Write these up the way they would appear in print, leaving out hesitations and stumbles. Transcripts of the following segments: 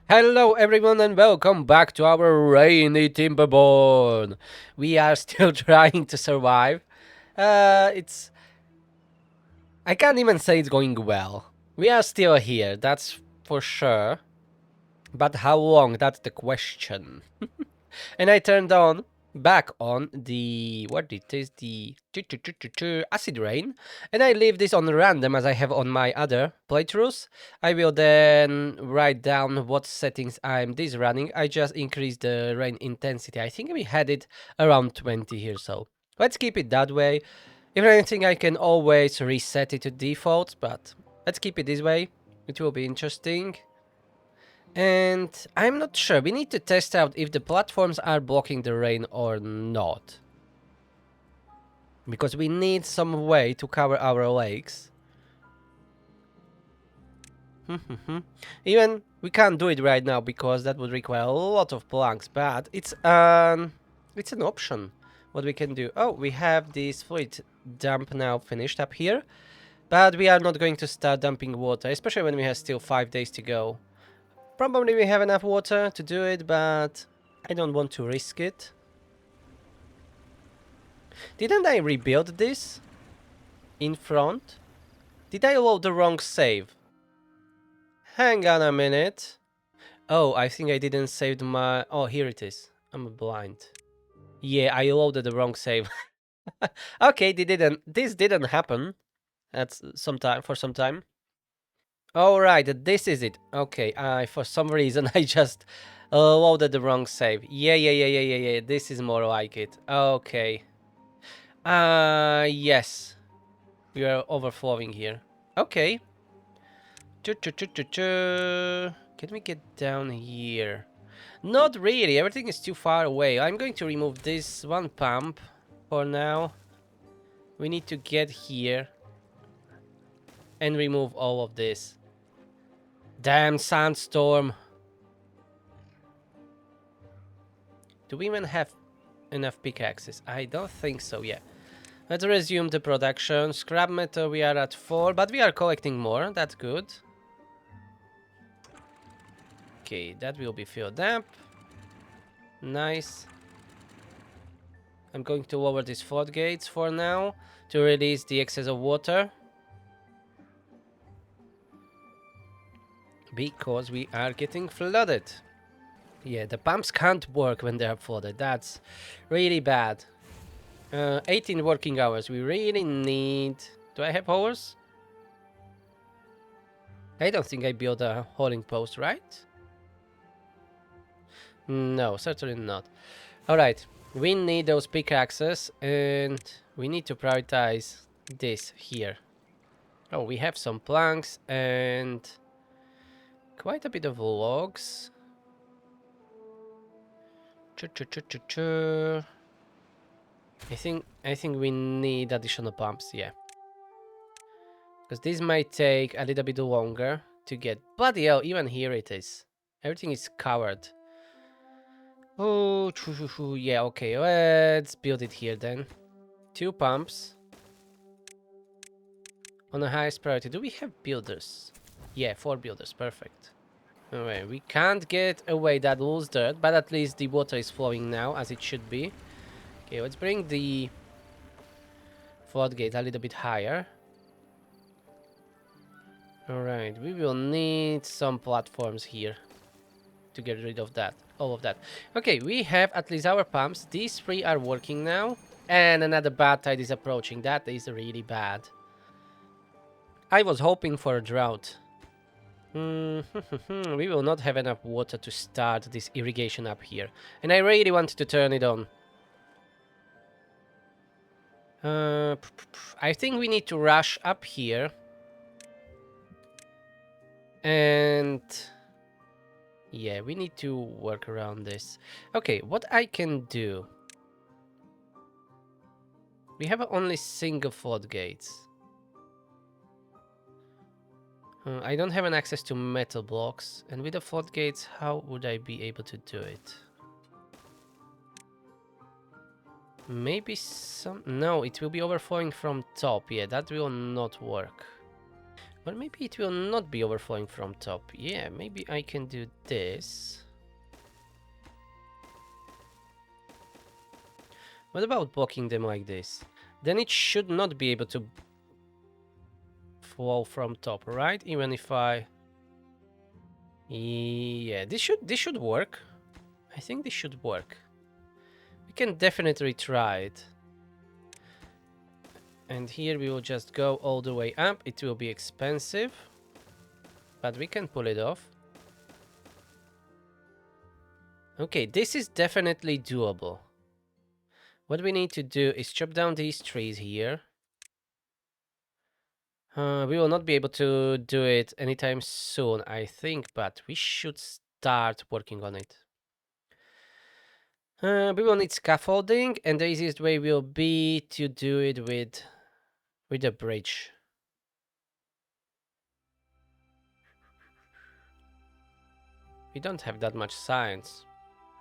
Hello everyone and welcome back to our rainy Timberborn. We are still trying to survive. It's I can't even say it's going well. We are still here, that's for sure. But how long? That's the question. And I turned on back on the what it is the acid rain, and I leave this on random as I have on my other playthroughs. I will then write down what settings I'm this running. I just increased the rain intensity. I think we had it around 20 here, so let's keep it that way. If anything, I can always reset it to default, but let's keep it this way. It will be interesting. And I'm not sure. We need to test out if the platforms are blocking the rain or not. Because we need some way to cover our lakes. Even we can't do it right now because that would require a lot of planks, but it's an option what we can do. Oh, we have this fluid dump now finished up here, but we are not going to start dumping water, especially when we have still 5 days to go. Probably we have enough water to do it, but I don't want to risk it. Didn't I rebuild this in front? Did I load the wrong save? Hang on a minute. Oh, I think I didn't save my... Oh, here it is. I'm blind. Yeah, I loaded the wrong save. Okay, this didn't happen. That's for some time. All right, this is it. Okay, for some reason I just loaded the wrong save. Yeah. This is more like it. Okay. Yes. We are overflowing here. Okay. Can we get down here? Not really. Everything is too far away. I'm going to remove this one pump for now. We need to get here and remove all of this. Damn sandstorm. Do we even have enough pickaxes? I don't think so, yeah. Let's resume the production. Scrap metal, we are at 4, but we are collecting more. That's good. Okay, that will be filled up. Nice. I'm going to lower these floodgates for now to release the excess of water. Because we are getting flooded. Yeah, the pumps can't work when they are flooded. That's really bad. 18 working hours. We really need... Do I have hours? I don't think I built a hauling post, right? No, certainly not. Alright, we need those pickaxes and we need to prioritize this here. Oh, we have some planks and quite a bit of logs. I think we need additional pumps, yeah. Because this might take a little bit longer to get. Bloody hell, even here it is. Everything is covered. Oh, yeah, okay, let's build it here then. 2 pumps. On the highest priority. Do we have builders? Yeah, 4 builders, perfect. Alright, we can't get away that loose dirt, but at least the water is flowing now, as it should be. Okay, let's bring the floodgate a little bit higher. Alright, we will need some platforms here to get rid of that, all of that. Okay, we have at least our pumps. These 3 are working now. And another bad tide is approaching. That is really bad. I was hoping for a drought. We will not have enough water to start this irrigation up here. And I really wanted to turn it on. I think we need to rush up here. And... yeah, we need to work around this. Okay, what I can do... we have only single floodgates. I don't have an access to metal blocks. And with the floodgates, how would I be able to do it? Maybe some... no, it will be overflowing from top. Yeah, that will not work. Or maybe it will not be overflowing from top. Yeah, maybe I can do this. What about blocking them like this? Then it should not be able to flow from top, right? Even if I... Yeah, this should work. I think this should work. We can definitely try it. And here we will just go all the way up. It will be expensive, but we can pull it off. Okay, this is definitely doable. What we need to do is chop down these trees here. We will not be able to do it anytime soon, I think, but we should start working on it. We will need scaffolding, and the easiest way will be to do it with a bridge. We don't have that much science.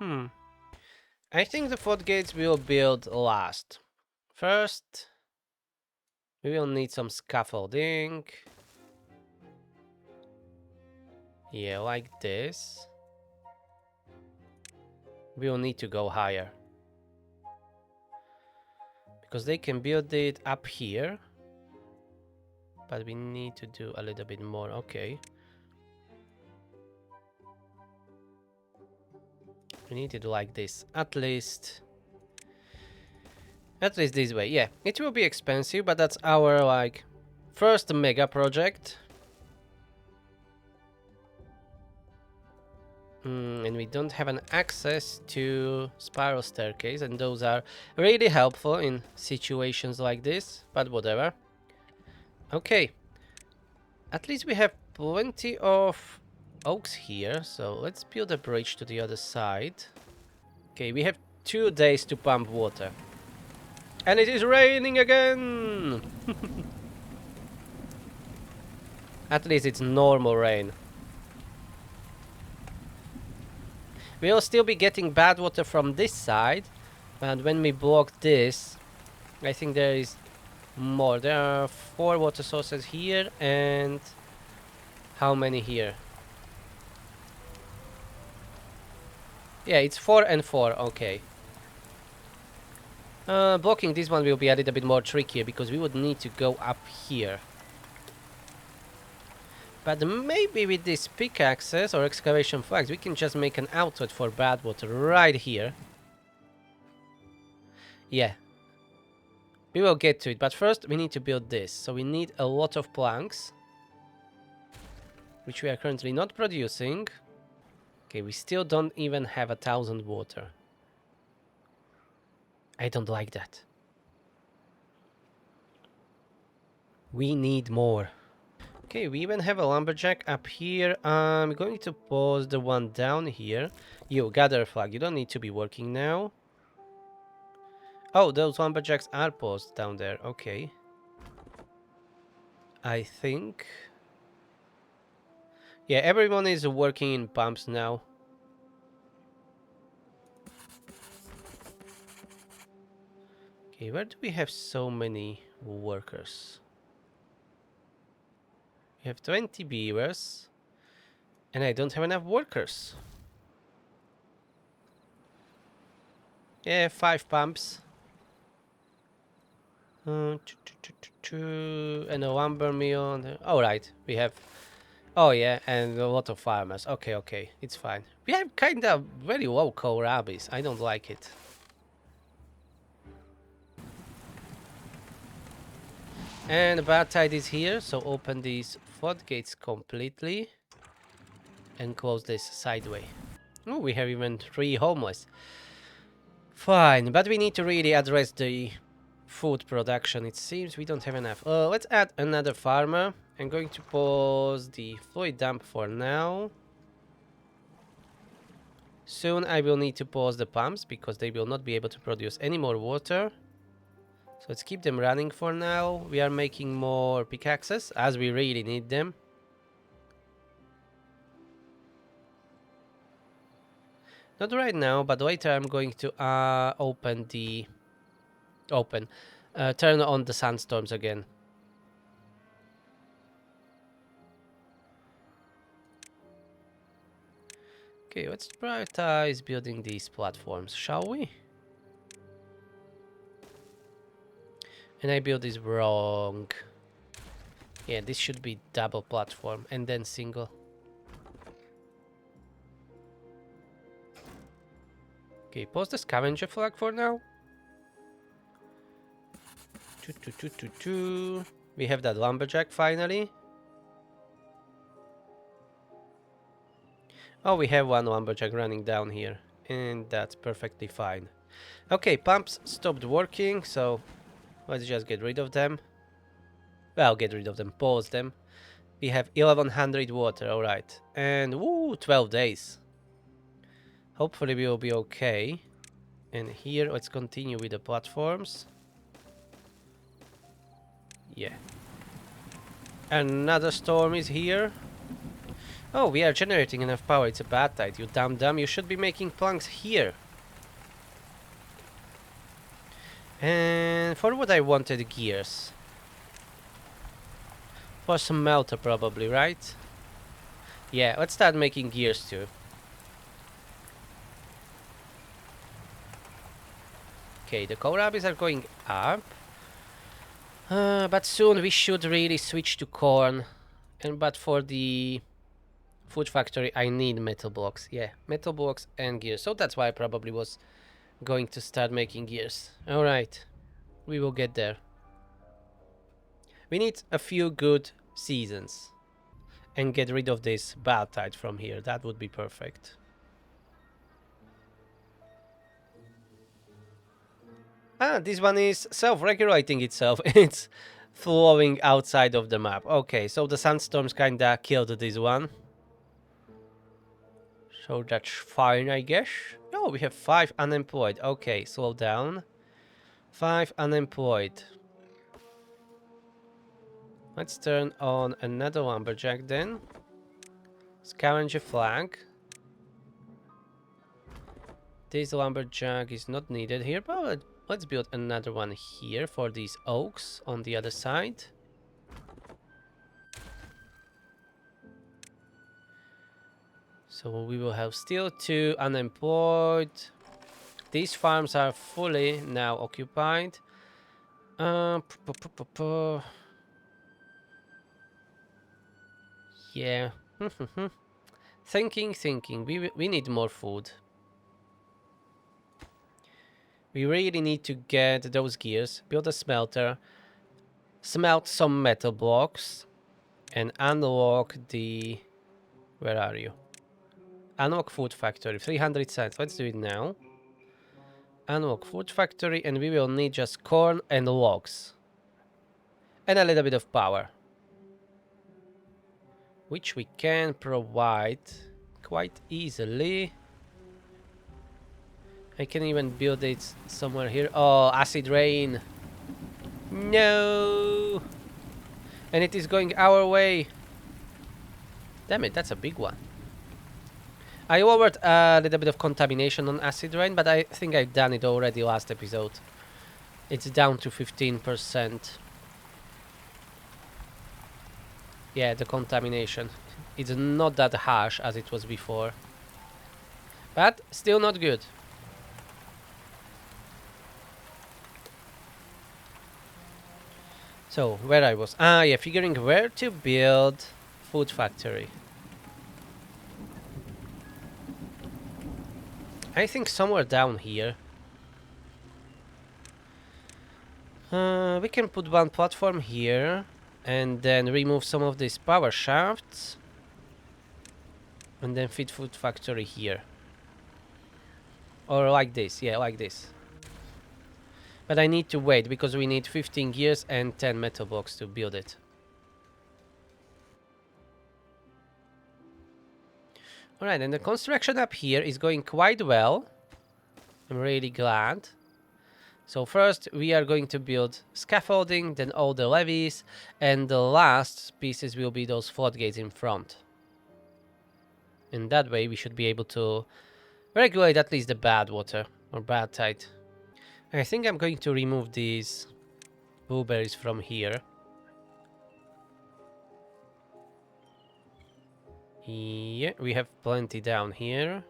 I think the floodgates will build last. First, we will need some scaffolding. Yeah, like this. We will need to go higher. Because they can build it up here. But we need to do a little bit more. Okay. We need to do like this. At least this way. Yeah, it will be expensive, but that's our like first mega project. And we don't have an access to spiral staircase, and those are really helpful in situations like this, but whatever. Okay, at least we have plenty of oaks here, so let's build a bridge to the other side. Okay, we have 2 days to pump water, and it is raining again. At least it's normal rain. We'll still be getting bad water from this side, but when we block this, I think there is more. There are 4 water sources here, and how many here? Yeah, it's 4 and 4, okay. Blocking this one will be a little bit more trickier, because we would need to go up here. But maybe with these pickaxes or excavation flags, we can just make an outlet for bad water right here. Yeah. We will get to it, but first we need to build this. So we need a lot of planks, which we are currently not producing. Okay, we still don't even have 1,000 water. I don't like that. We need more. Okay, we even have a lumberjack up here. I'm going to pause the one down here. You, gather flag, you don't need to be working now. Oh, those lumberjacks are paused down there, okay. I think... Yeah, everyone is working in pumps now. Okay, where do we have so many workers? We have 20 beavers, and I don't have enough workers. Yeah, 5 pumps. And a lumber mill. Alright, we have... Oh yeah, and a lot of farmers. Okay, okay, it's fine. We have kind of very low kohlrabies. I don't like it. And the bad tide is here, so open these floodgates completely and close this sideway. Oh, we have even 3 homeless. Fine, but we need to really address the food production. It seems we don't have enough. Let's add another farmer. I'm going to pause the fluid dump for now. Soon I will need to pause the pumps because they will not be able to produce any more water. So let's keep them running for now. We are making more pickaxes as we really need them. Not right now, but later I'm going to turn on the sandstorms again. Okay, let's prioritize building these platforms, shall we? And I built this wrong. Yeah, this should be double platform and then single. Okay, pause the scavenger flag for now. We have that lumberjack finally. Oh, we have one lumberjack running down here, and that's perfectly fine. Okay, pumps stopped working, so let's just get rid of them. Well, get rid of them, pause them. We have 1100 water, alright. And, woo, 12 days. Hopefully we will be okay. And here, let's continue with the platforms. Yeah. Another storm is here. Oh, we are generating enough power. It's a bad tide. You dumb. You should be making planks here. And for what I wanted gears. For some melter probably, right? Yeah, let's start making gears too. Okay, the kohlrabis are going up. But soon we should really switch to corn. But for the food factory I need metal blocks. Yeah, metal blocks and gears. So that's why I probably was going to start making gears. Alright, we will get there. We need a few good seasons. And get rid of this bad tide from here. That would be perfect. Ah, this one is self-regulating itself. It's flowing outside of the map. Okay, so the sandstorms kinda killed this one. So that's fine, I guess. Oh, we have 5 unemployed. Okay, slow down. 5 unemployed. Let's turn on another lumberjack then. Scavenger flag. This lumberjack is not needed here, but let's build another one here for these oaks on the other side. So we will have still 2 unemployed. These farms are fully now occupied. Yeah. Thinking. We need more food. We really need to get those gears, build a smelter, smelt some metal blocks, and unlock the... Where are you? Unlock food factory, 300 cents. Let's do it now. Unlock food factory, and we will need just corn and logs. And a little bit of power. Which we can provide quite easily. I can even build it somewhere here. Oh, acid rain. No. And it is going our way. Damn it, that's a big one. I lowered a little bit of contamination on acid rain, but I think I've done it already last episode. It's down to 15%. Yeah, the contamination. It's not that harsh as it was before. But still not good. So, where I was? Ah, yeah, figuring where to build food factory. I think somewhere down here. We can put one platform here and then remove some of these power shafts and then fit food factory here. Or like this, yeah, like this. But I need to wait because we need 15 gears and 10 metal blocks to build it. Alright, and the construction up here is going quite well. I'm really glad. So first we are going to build scaffolding, then all the levees, and the last pieces will be those floodgates in front. In that way we should be able to regulate at least the bad water or bad tide. I think I'm going to remove these blueberries from here. Yeah, we have plenty down here.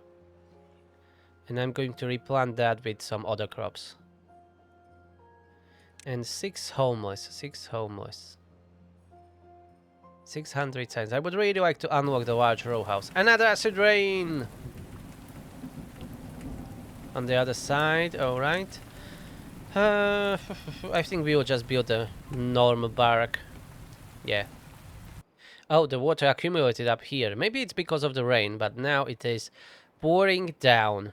And I'm going to replant that with some other crops. And 6 homeless, 6 homeless. 600 signs. I would really like to unlock the large row house. Another acid rain! On the other side, alright. I think we will just build a normal barrack. Yeah. Oh, the water accumulated up here. Maybe it's because of the rain, but now it is pouring down.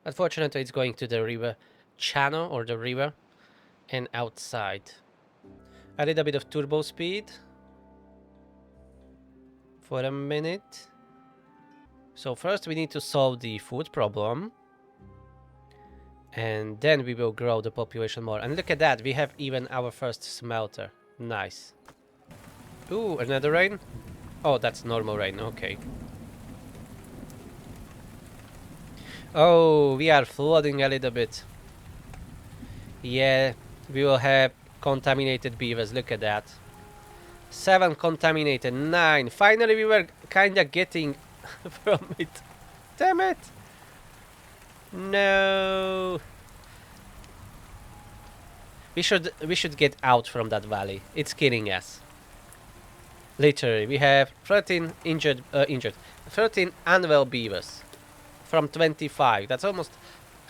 Unfortunately, it's going to the river channel or the river and outside. I did a bit of turbo speed for a minute. So first we need to solve the food problem. And then we will grow the population more. And look at that, we have even our first smelter. Nice. Ooh, another rain? Oh, that's normal rain, okay. Oh, we are flooding a little bit. Yeah, we will have contaminated beavers, look at that. 7 contaminated, 9. Finally, we were kinda getting from it. Damn it! No. We should get out from that valley. It's killing us. Literally, we have 13 injured, 13 unwell beavers from 25. That's almost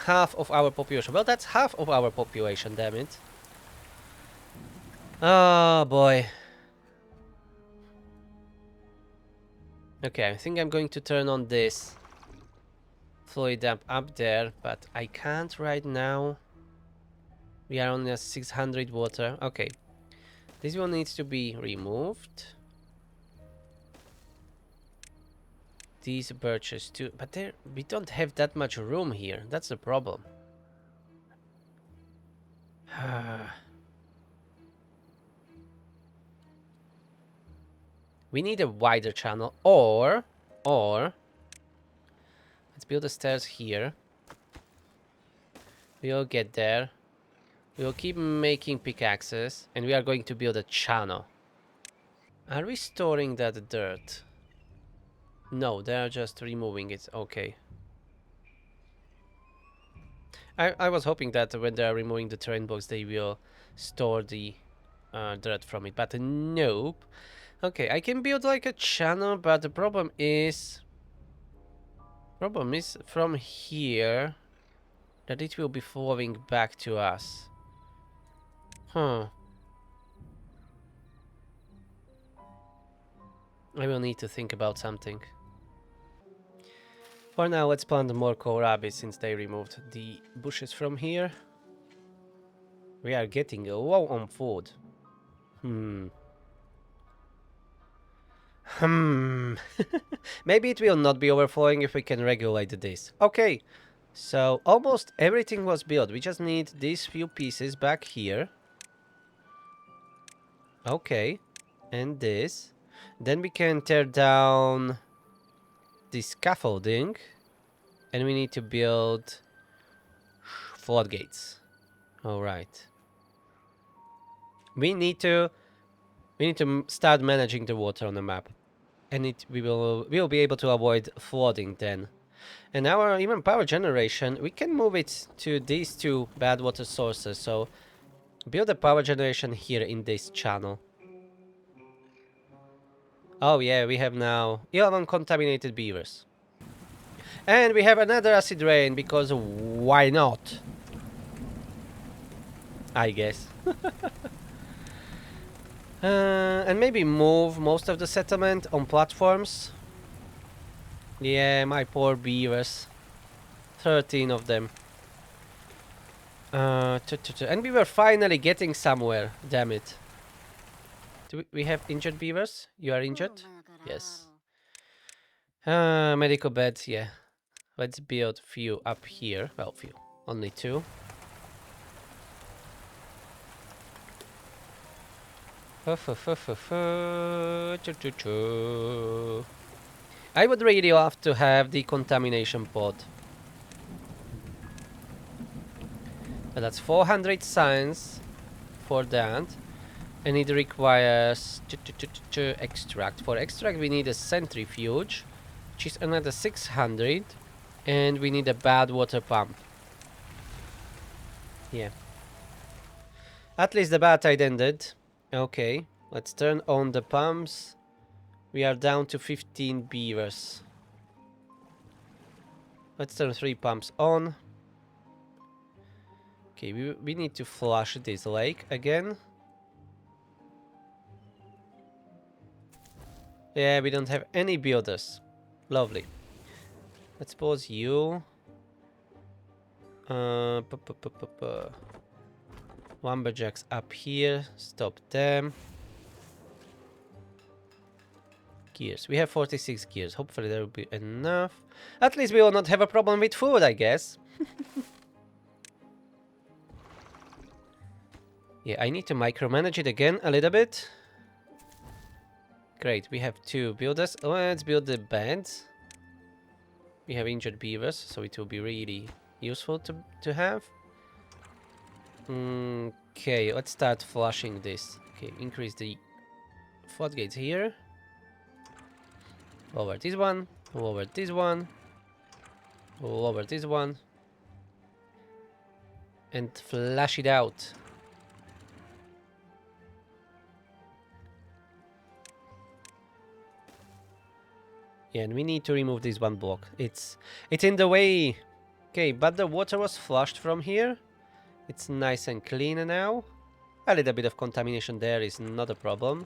half of our population. Well, that's half of our population, damn it. Oh boy. Okay, I think I'm going to turn on this fluid dump up there, but I can't right now. We are only at 600 water. Okay, this one needs to be removed. These birches too, but there we don't have that much room here. That's the problem. We need a wider channel, or let's build the stairs here. We'll get there. We'll keep making pickaxes, and we are going to build a channel. Are we storing that dirt? No, they are just removing it. Okay. I was hoping that when they are removing the terrain blocks, they will store the dirt from it, but nope. Okay, I can build like a channel, but the problem is from here that it will be flowing back to us. Huh. I will need to think about something. For now, let's plant more kohlrabi since they removed the bushes from here. We are getting low on food. Maybe it will not be overflowing if we can regulate this. Okay, so almost everything was built. We just need these few pieces back here. Okay, and this. Then we can tear down the scaffolding, and we need to build floodgates. All right. We need to start managing the water on the map, and we will be able to avoid flooding then. And our even power generation, we can move it to these 2 bad water sources. So build a power generation here in this channel. Oh yeah, we have now 11 contaminated beavers. And we have another acid rain, because why not? I guess. And maybe move most of the settlement on platforms. Yeah, my poor beavers. 13 of them. And we were finally getting somewhere, damn it. Do we have injured beavers? You are injured? Yes. Medical beds, yeah. Let's build few up here. Well, few. Only 2. I would really love to have the contamination pod. But that's 400 signs for that. And it requires extract. For extract we need a centrifuge, which is another 600. And we need a bad water pump. Yeah. At least the bad tide ended. Okay, let's turn on the pumps. We are down to 15 beavers. Let's turn 3 pumps on. Okay, we need to flush this lake again. Yeah, we don't have any builders. Lovely. Let's pause you. Lumberjacks up here. Stop them. Gears. We have 46 gears. Hopefully there will be enough. At least we will not have a problem with food, I guess. Yeah, I need to micromanage it again a little bit. Great, we have 2 builders. Let's build the beds. We have injured beavers, so it will be really useful to have. Okay, let's start flushing this. Okay, increase the floodgates here. Lower this one, lower this one, lower this one. And flush it out. Yeah, and we need to remove this one block. It's in the way. Okay, but the water was flushed from here. It's nice and clean now. A little bit of contamination there is not a problem.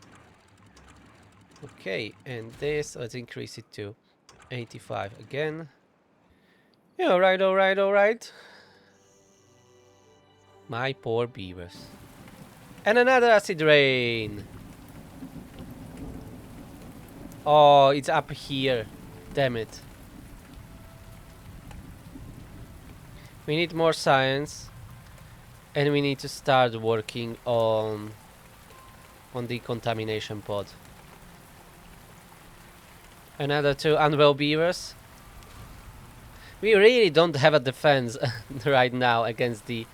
Okay, and this, let's increase it to 85 again. Yeah, alright, alright, alright. My poor beavers. And another acid rain. Oh, it's up here. Damn it. We need more science. And we need to start working on the contamination pod. Another 2 unwell beavers. We really don't have a defense right now against the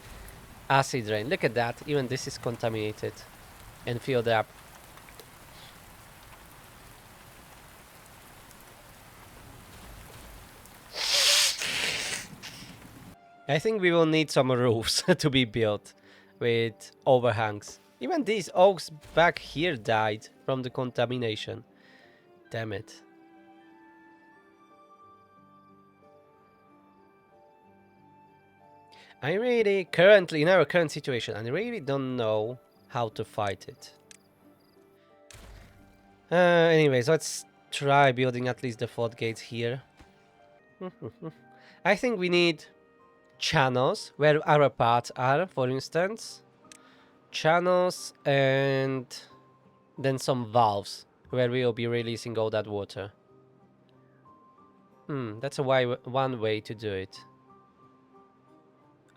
acid rain. Look at that. Even this is contaminated and filled up. I think we will need some roofs to be built with overhangs. Even these oaks back here died from the contamination. Damn it. I really, currently, in our current situation, I really don't know how to fight it. Anyways, let's try building at least the floodgates here. I think we need channels where our paths are, for instance. Channels and then some valves where we will be releasing all that water. That's one way to do it.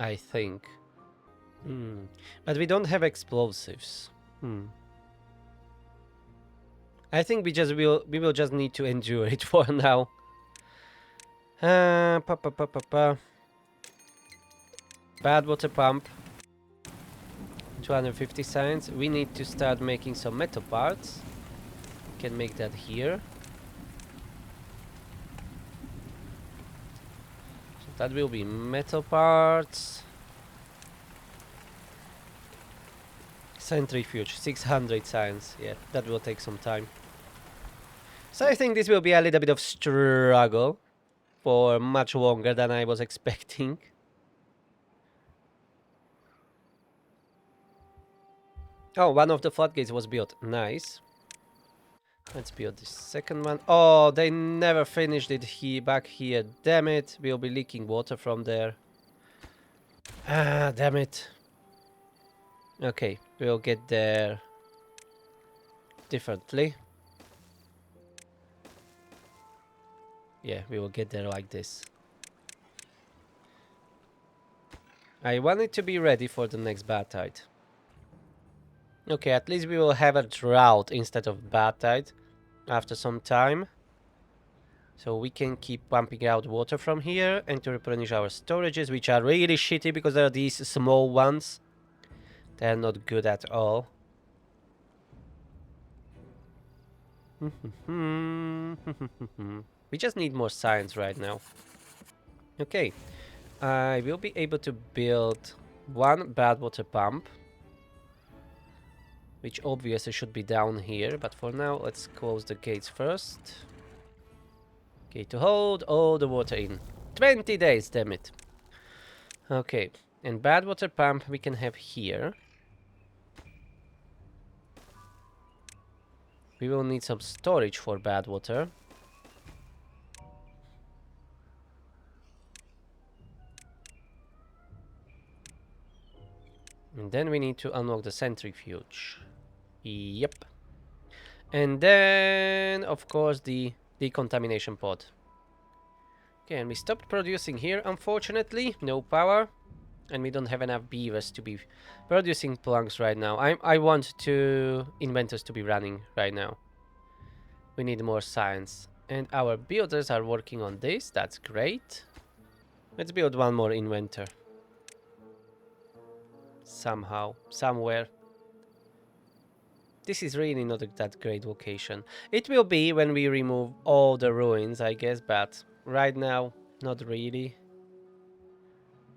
I think. But we don't have explosives. I think we will just need to endure it for now. Bad water pump. 250 science. We need to start making some metal parts. We can make that here. So that will be metal parts. Centrifuge, 600 science. Yeah, that will take some time. So I think this will be a little bit of struggle for much longer than I was expecting. Oh, one of the floodgates was built. Nice. Let's build the second one. Oh, they never finished it back here. Damn it. We'll be leaking water from there. Ah, damn it. Okay, we'll get there differently. Yeah, we will get there like this. I want it to be ready for the next bad tide. Okay, at least we will have a drought instead of bad tide after some time. So we can keep pumping out water from here and to replenish our storages, which are really shitty because there are these small ones. They're not good at all. We just need more science right now. Okay, I will be able to build one bad water pump, which obviously should be down here, but for now let's close the gates first. Okay, to hold all the water in. 20 days, damn it. Okay, and bad water pump we can have here. We will need some storage for bad water. And then we need to unlock the centrifuge. Yep. And then, of course, the decontamination pod. Okay, and we stopped producing here, unfortunately. No power. And we don't have enough beavers to be producing planks right now. I want inventors to be running right now. We need more science. And our builders are working on this. That's great. Let's build one more inventor. Somehow, somewhere. This is really not that great location. It will be when we remove all the ruins, I guess, but right now, not really.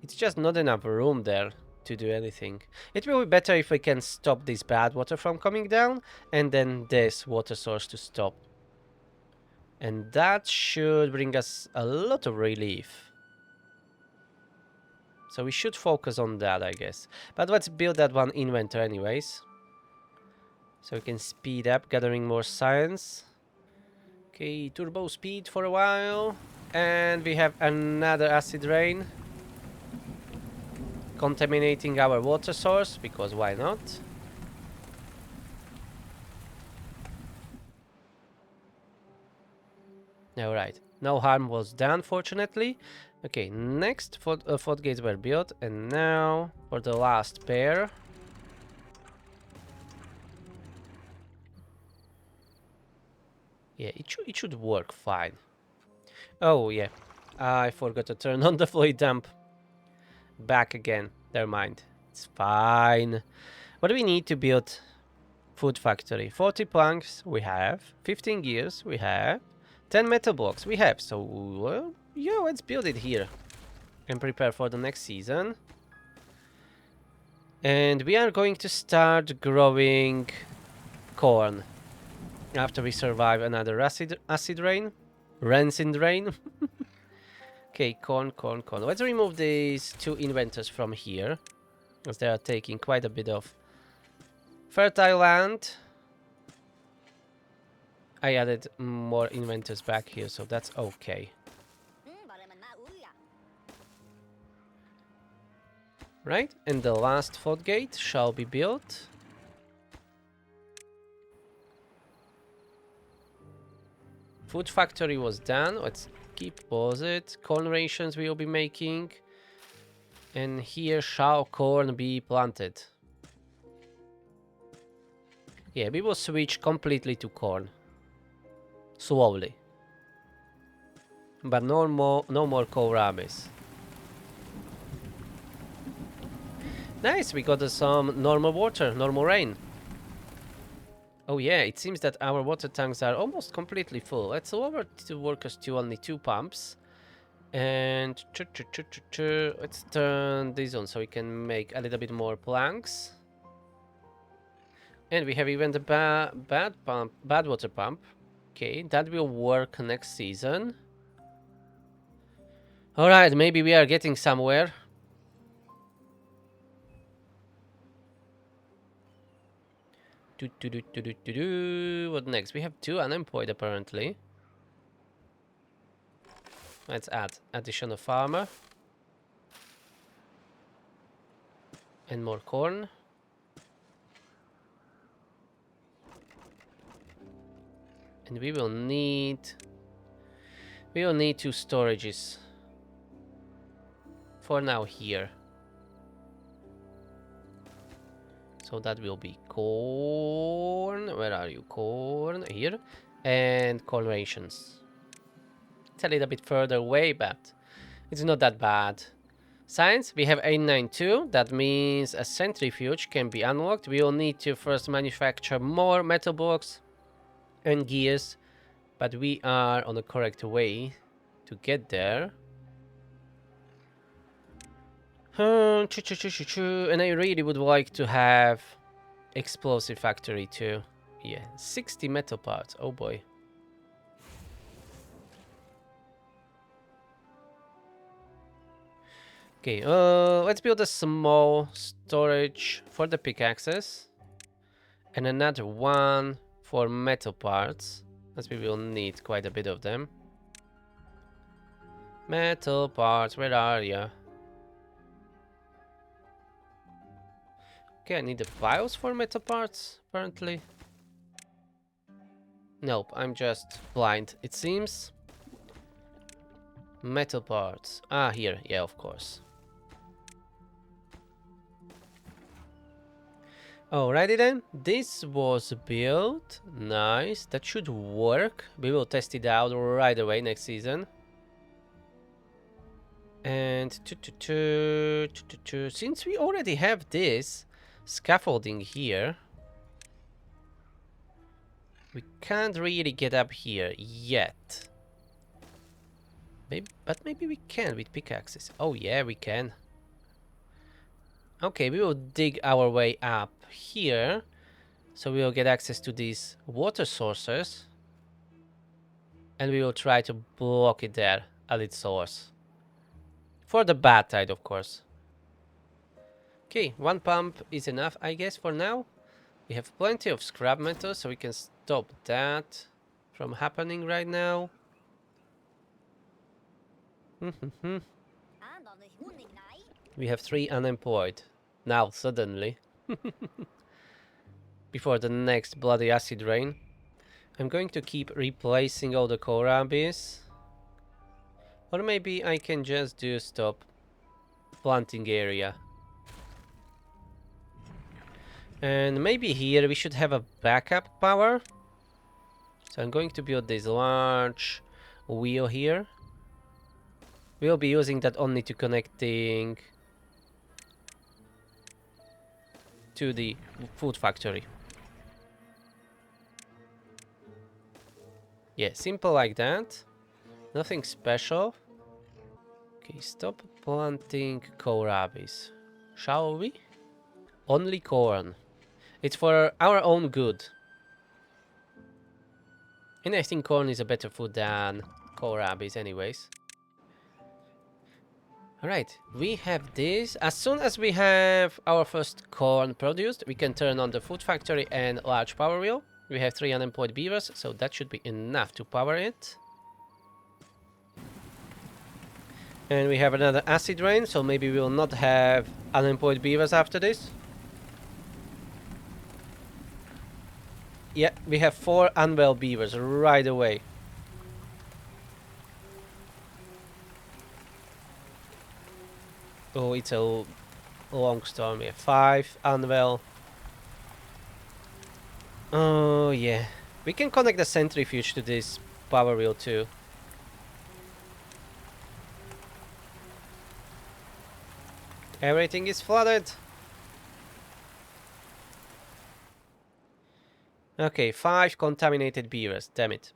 It's just not enough room there to do anything. It will be better if we can stop this bad water from coming down, and then this water source to stop. And that should bring us a lot of relief. So we should focus on that, I guess. But let's build that one inventor anyways. So we can speed up gathering more science. Okay, turbo speed for a while. And we have another acid rain. Contaminating our water source, because why not? Alright, no harm was done, fortunately. Okay, next floodgates were built, and now for the last pair. Yeah, it should work fine. Oh yeah, I forgot to turn on the fluid dump. Back again, never mind. It's fine. What do we need to build food factory? 40 planks we have, 15 gears we have, 10 metal blocks we have. So, well, yeah, let's build it here and prepare for the next season. And we are going to start growing corn after we survive another acid rain. Rancid rain. Okay, corn. Let's remove these two inventors from here, as they are taking quite a bit of fertile land. I added more inventors back here, so that's okay. Right, and the last floodgate shall be built. Food factory was done. Let's keep it. Corn rations we will be making. And here shall corn be planted. Yeah, we will switch completely to corn. Slowly. But no more kohlrabis. Nice, we got some normal water, normal rain. Oh yeah, it seems that our water tanks are almost completely full. Let's lower the workers to only 2 pumps. And let's turn this on so we can make a little bit more planks. And we have even the bad water pump. Okay, that will work next season. Alright, maybe we are getting somewhere. What next? We have 2 unemployed apparently. Let's add additional farmer. And more corn. And we will need 2 storages. For now here. So that will be corn. Where are you? Corn. Here. And corn rations. It's a little bit further away, but it's not that bad. Science, we have 892. That means a centrifuge can be unlocked. We will need to first manufacture more metal blocks. and gears, but we are on the correct way to get there. And I really would like to have explosive factory too. Yeah, 60 metal parts. Oh boy. Okay, let's build a small storage for the pickaxes and another one for metal parts, as we will need quite a bit of them. Metal parts, where are ya? Okay, I need the piles for metal parts, apparently. Nope, I'm just blind, it seems. Metal parts. Ah, here, yeah, of course. Alrighty then, this was built. Nice, that should work. We will test it out right away next season. And since we already have this scaffolding here, we can't really get up here yet. Maybe, but maybe we can with pickaxes. Oh yeah, we can. Okay, we will dig our way up here, so we will get access to these water sources, and we will try to block it there at its source. For the bad tide, of course. Okay, one pump is enough, I guess, for now. We have plenty of scrap metal, so we can stop that from happening right now. We have 3 unemployed. Now, suddenly. Before the next bloody acid rain. I'm going to keep replacing all the kohlrabies. Or maybe I can just do stop planting area. And maybe here we should have a backup power. So I'm going to build this large wheel here. We'll be using that only to connecting to the food factory. Yeah, simple like that. Nothing special. Okay, stop planting kohlrabies. Shall we? Only corn. It's for our own good. And I think corn is a better food than kohlrabies anyways. Alright, we have this. As soon as we have our first corn produced, we can turn on the food factory and large power wheel. We have 3 unemployed beavers, so that should be enough to power it. And we have another acid rain, so maybe we will not have unemployed beavers after this. Yeah, we have 4 unwell beavers right away. Oh, it's a long storm here. 5 unwell. Oh, yeah. We can connect the centrifuge to this power wheel too. Everything is flooded. Okay, 5 contaminated beavers. Damn it.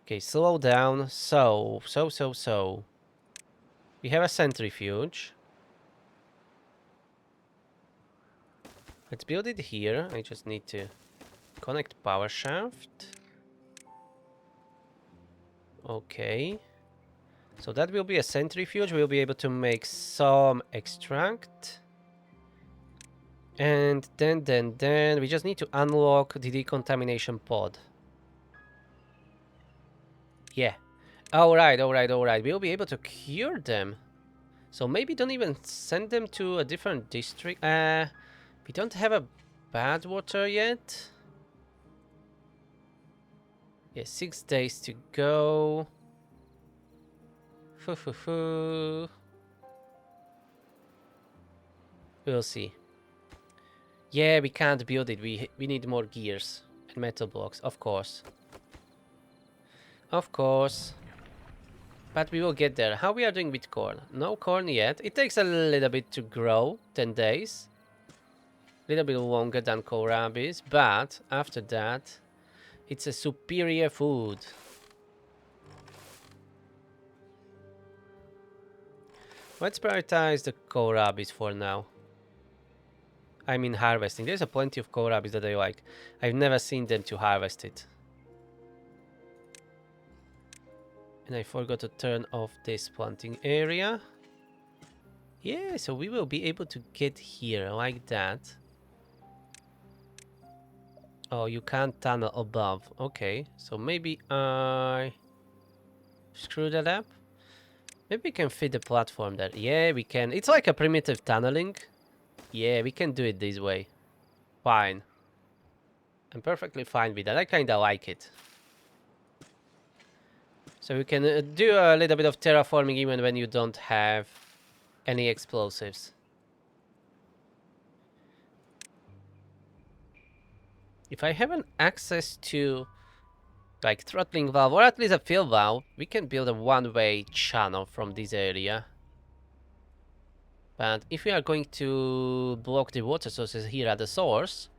Okay, slow down. So. We have a centrifuge. Let's build it here. I just need to connect power shaft. Okay. So that will be a centrifuge. We'll be able to make some extract. And then we just need to unlock the decontamination pod. Yeah. Alright. We'll be able to cure them. So maybe don't even send them to a different district. We don't have a bad water yet. Yeah, 6 days to go. We'll see. Yeah, we can't build it. We need more gears and metal blocks, of course. Of course. But we will get there. How we are doing with corn? No corn yet. It takes a little bit to grow. 10 days. A little bit longer than kohlrabies. But after that, It's a superior food. Let's prioritize the kohlrabis for now. I mean harvesting. There's a plenty of kohlrabis that I like. I've never seen them to harvest it. And I forgot to turn off this planting area. Yeah, so we will be able to get here like that. Oh, you can't tunnel above. Okay, so maybe I screw that up. Maybe we can fit the platform there. Yeah, we can. It's like a primitive tunneling. Yeah, we can do it this way. Fine. I'm perfectly fine with that. I kinda like it. So you can do a little bit of terraforming even when you don't have any explosives. If I have an access to like throttling valve or at least a fill valve, we can build a one-way channel from this area. But if we are going to block the water sources here at the source,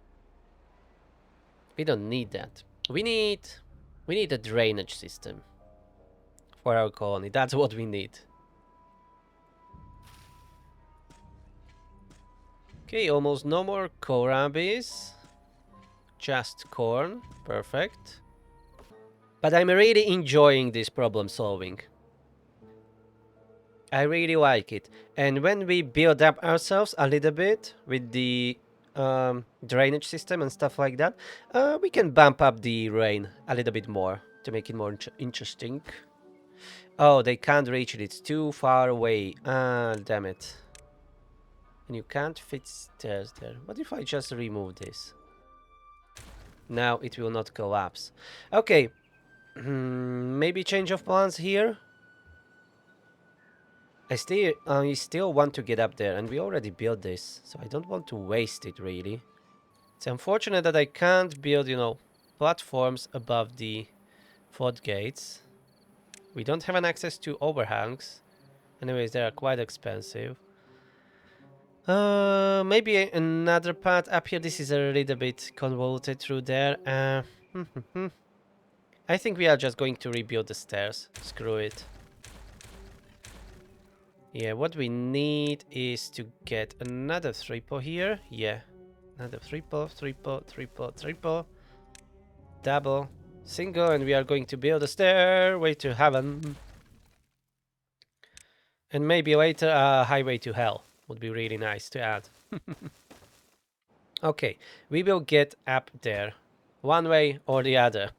we don't need that. We need a drainage system for our colony. That's what we need. Okay, almost no more kohlrabis. Just corn. Perfect. But I'm really enjoying this problem solving. I really like it. And when we build up ourselves a little bit with the drainage system and stuff like that, we can bump up the rain a little bit more to make it more interesting. Oh, they can't reach it. It's too far away. Ah, damn it. And you can't fit stairs there. What if I just remove this? Now it will not collapse. Okay. Maybe change of plans here. I still want to get up there, and we already built this, so I don't want to waste it, really. It's unfortunate that I can't build, you know, platforms above the floodgates. We don't have an access to overhangs. Anyways, they are quite expensive. Maybe another path up here. This is a little bit convoluted through there. I think we are just going to rebuild the stairs. Screw it. Yeah, what we need is to get another triple here. Yeah, another triple, double, single, and we are going to build a stairway to heaven. And maybe later a highway to hell would be really nice to add. Okay, we will get up there one way or the other.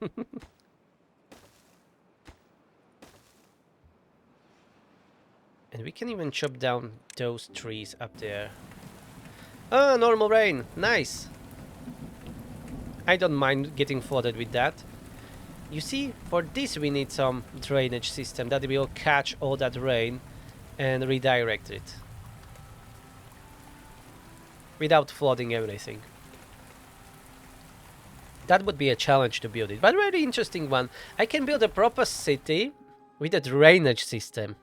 And we can even chop down those trees up there. Ah, normal rain. Nice. I don't mind getting flooded with that. You see, for this we need some drainage system that will catch all that rain and redirect it. Without flooding everything. That would be a challenge to build it, but a very interesting one. I can build a proper city with a drainage system.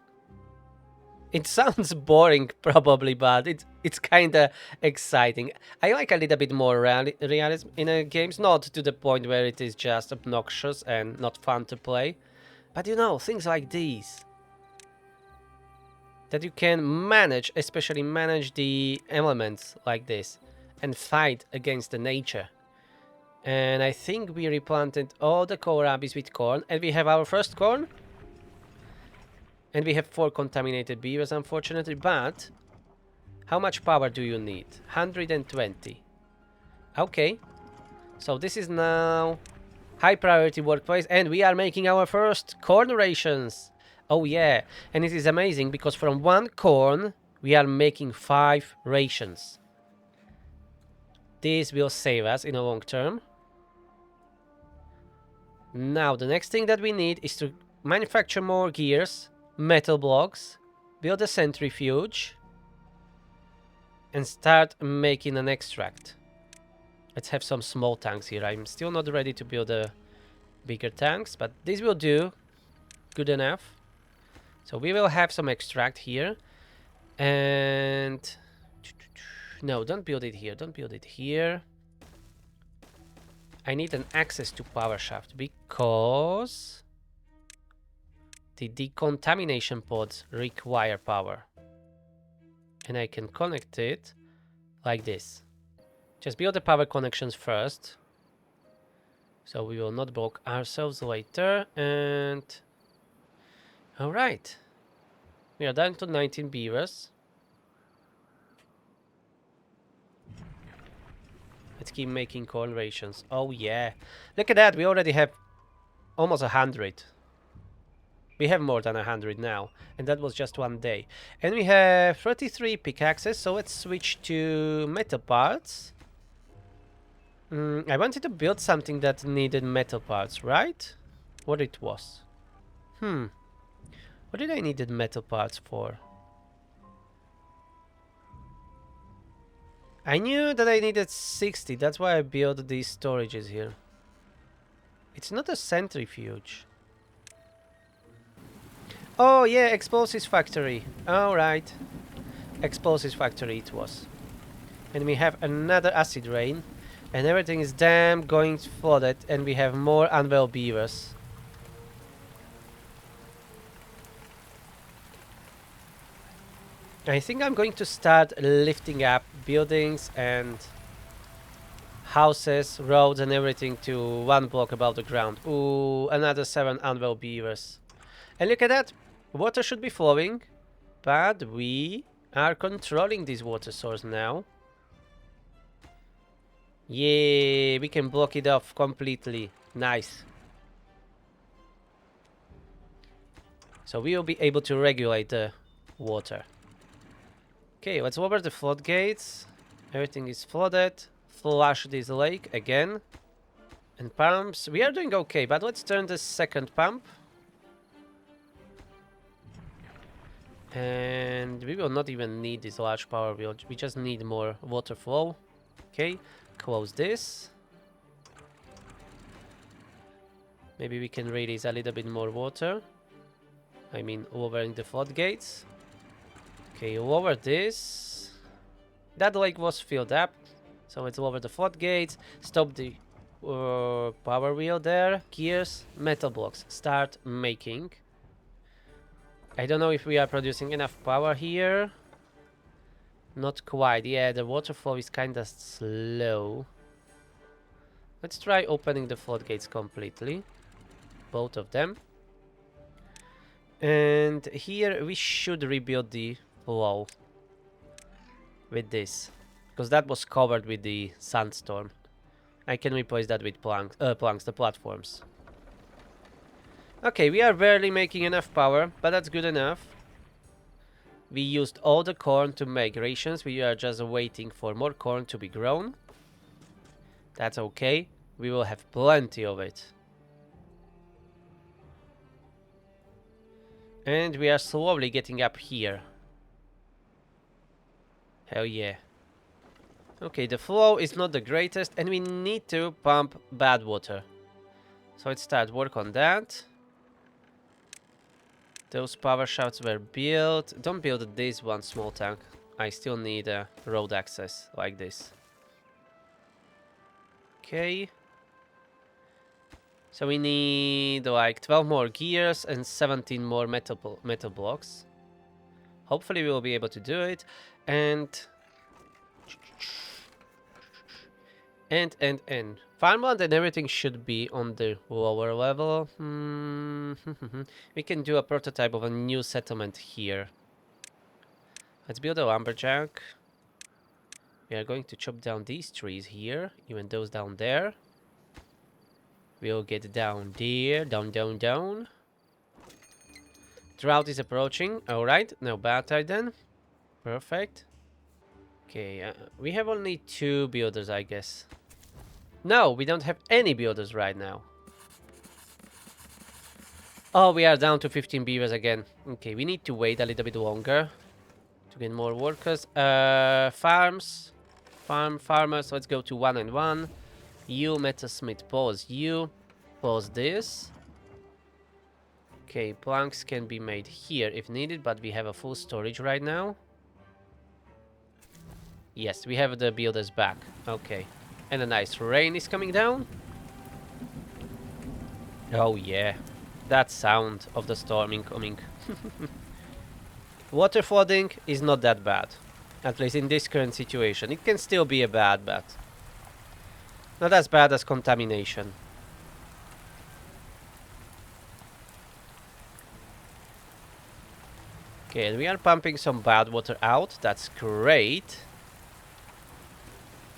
It sounds boring, probably, but it's kind of exciting. I like a little bit more realism in games, not to the point where it is just obnoxious and not fun to play. But you know, things like these. That you can manage, especially manage the elements like this. And fight against the nature. And I think we replanted all the kohlrabis with corn. And we have our first corn. And we have 4 contaminated beavers, unfortunately, but how much power do you need? 120. Okay, so this is now high priority workplace, and we are making our first corn rations. Oh yeah, and it is amazing because from 1 corn, we are making 5 rations. This will save us in the long term. Now, the next thing that we need is to manufacture more gears. Metal blocks, build a centrifuge, and start making an extract. Let's have some small tanks here. I'm still not ready to build a bigger tanks, but this will do good enough. So we will have some extract here. And no, don't build it here. Don't build it here. I need an access to power shaft because the decontamination pods require power. And I can connect it like this. Just build the power connections first, so we will not block ourselves later. And all right, we are down to 19 beavers. Let's keep making corn rations. Oh yeah, look at that, we already have almost 100. We have more than 100 now, and that was just one day. And we have 33 pickaxes, so let's switch to metal parts. I wanted to build something that needed metal parts, right? What it was? What did I needed metal parts for? I knew that I needed 60, that's why I built these storages here. It's not a centrifuge. Oh yeah, explosives factory. Alright. Explosives factory it was. And we have another acid rain. And everything is damn going flooded, and we have more unwell beavers. I think I'm going to start lifting up buildings and houses, roads and everything to 1 block above the ground. Ooh, another 7 unwell beavers. And look at that! Water should be flowing, but we are controlling this water source now. Yeah, we can block it off completely. Nice. So we will be able to regulate the water. Okay, let's lower the floodgates. Everything is flooded. Flush this lake again. And pumps. We are doing okay, but let's turn the second pump. And we will not even need this large power wheel. We just need more water flow. Okay, close this. Maybe we can release a little bit more water. I mean, lowering the floodgates. Okay, lower this. That lake was filled up. So let's lower the floodgates. Stop the power wheel there. Gears, metal blocks. Start making. I don't know if we are producing enough power here. Not quite. Yeah, the water flow is kind of slow. Let's try opening the floodgates completely. Both of them. And here we should rebuild the flow with this, because that was covered with the sandstorm. I can replace that with planks, the platforms. Okay, we are barely making enough power, but that's good enough. We used all the corn to make rations. We are just waiting for more corn to be grown. That's okay. We will have plenty of it. And we are slowly getting up here. Hell yeah. Okay, the flow is not the greatest, and we need to pump bad water. So let's start work on that. Those power shafts were built. Don't build this one small tank. I still need a road access like this. Okay. So we need like 12 more gears and 17 more metal blocks. Hopefully we will be able to do it. And farmland and everything should be on the lower level. We can do a prototype of a new settlement here. Let's build a lumberjack. We are going to chop down these trees here, even those down there. We'll get down there, down. Drought is approaching. Alright, now batter then. Perfect. Okay, we have only 2 builders, I guess. No, we don't have any builders right now. Oh, we are down to 15 beavers again. Okay, we need to wait a little bit longer to get more workers. Farmers. Let's go to 1 and 1. You, metalsmith, pause you. Pause this. Okay, planks can be made here if needed, but we have a full storage right now. Yes, we have the builders back. Okay. And a nice rain is coming down. Oh yeah, that sound of the storm incoming. Water flooding is not that bad. At least in this current situation. It can still be a bad, but not as bad as contamination. Okay, and we are pumping some bad water out. That's great.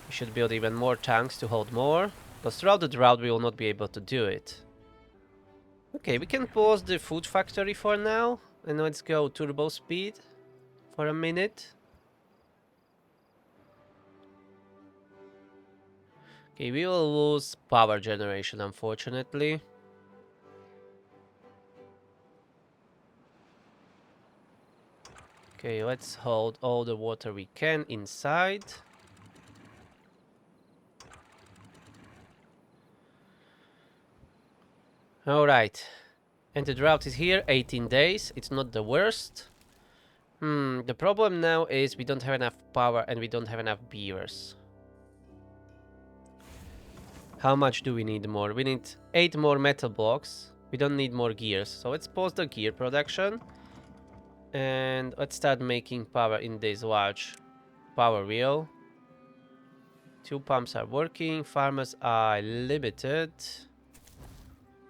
We should build even more tanks to hold more. Because throughout the drought we will not be able to do it. Okay, we can pause the food factory for now. And let's go turbo speed for a minute. Okay, we will lose power generation, unfortunately. Okay, let's hold all the water we can inside. Alright. And the drought is here, 18 days. It's not the worst. The problem now is we don't have enough power and we don't have enough beavers. How much do we need more? We need 8 more metal blocks. We don't need more gears. So let's pause the gear production. And let's start making power in this large power wheel. 2 pumps are working. Farmers are limited.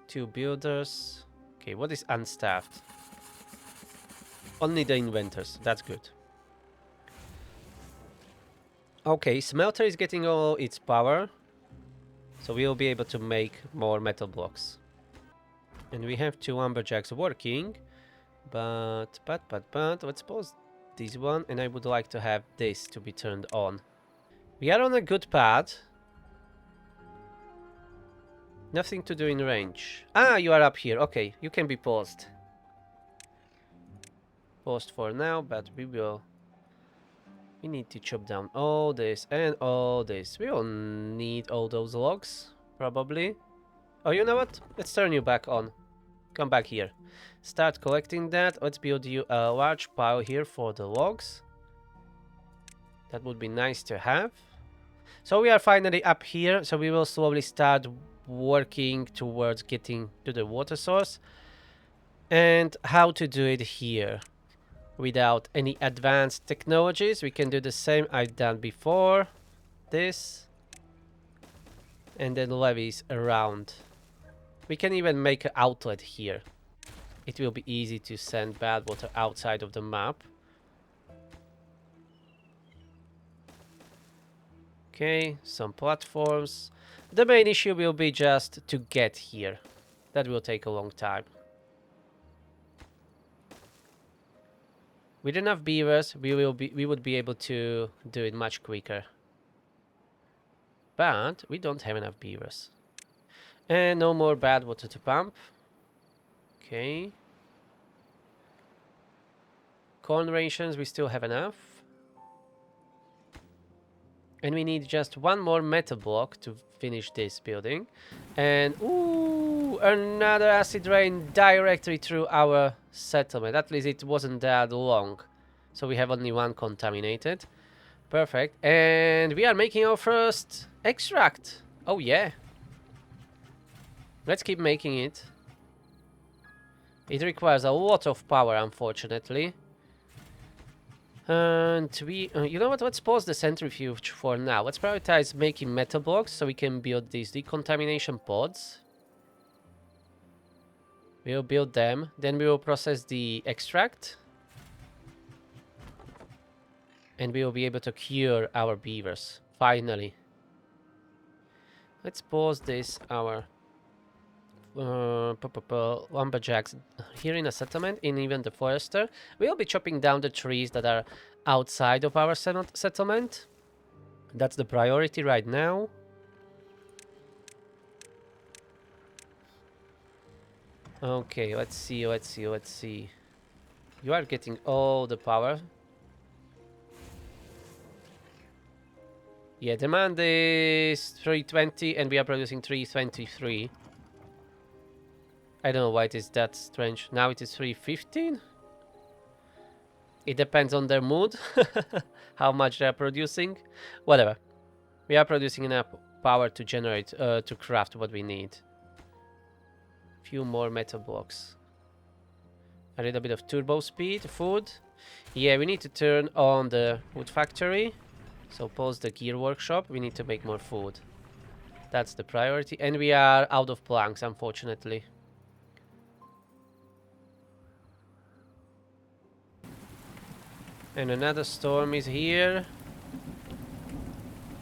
2 builders. Okay, what is unstaffed? Only the inventors. That's good. Okay, smelter is getting all its power. So we'll be able to make more metal blocks. And we have 2 lumberjacks working. But, let's pause this one. And I would like to have this to be turned on. We are on a good path. Nothing to do in range. Ah, you are up here. Okay, you can be paused. Paused for now, but we need to chop down all this and all this. We will need all those logs, probably. Oh, you know what? Let's turn you back on. Come back here. Start collecting that. Let's build you a large pile here for the logs. That would be nice to have. So we are finally up here. So we will slowly start working towards getting to the water source. And how to do it here. Without any advanced technologies, we can do the same I've done before. This. And then levees around. We can even make an outlet here. It will be easy to send bad water outside of the map. Okay, some platforms. The main issue will be just to get here. That will take a long time. With enough beavers, we would be able to do it much quicker. But we don't have enough beavers. And no more bad water to pump. Okay. Corn rations, we still have enough. And we need just 1 more metal block to finish this building. And, ooh, another acid rain directly through our settlement. At least it wasn't that long. So we have only 1 contaminated. Perfect. And we are making our first extract. Oh, yeah. Let's keep making it. It requires a lot of power, unfortunately. And we, you know what, let's pause the centrifuge for now. Let's prioritize making metal blocks so we can build these decontamination pods. We'll build them, then we will process the extract. And we will be able to cure our beavers, finally. Let's pause this, our lumberjacks here in a settlement, in even the forester. We'll be chopping down the trees that are outside of our settlement. That's the priority right now. Okay, let's see. You are getting all the power. Yeah, demand is 320 and we are producing 323. I don't know why it is that strange. Now it is 315. It depends on their mood. How much they are producing. Whatever. We are producing enough power to generate, to craft what we need. Few more metal blocks. A little bit of turbo speed, food. Yeah, we need to turn on the wood factory. So pause the gear workshop. We need to make more food. That's the priority. And we are out of planks, unfortunately. And another storm is here.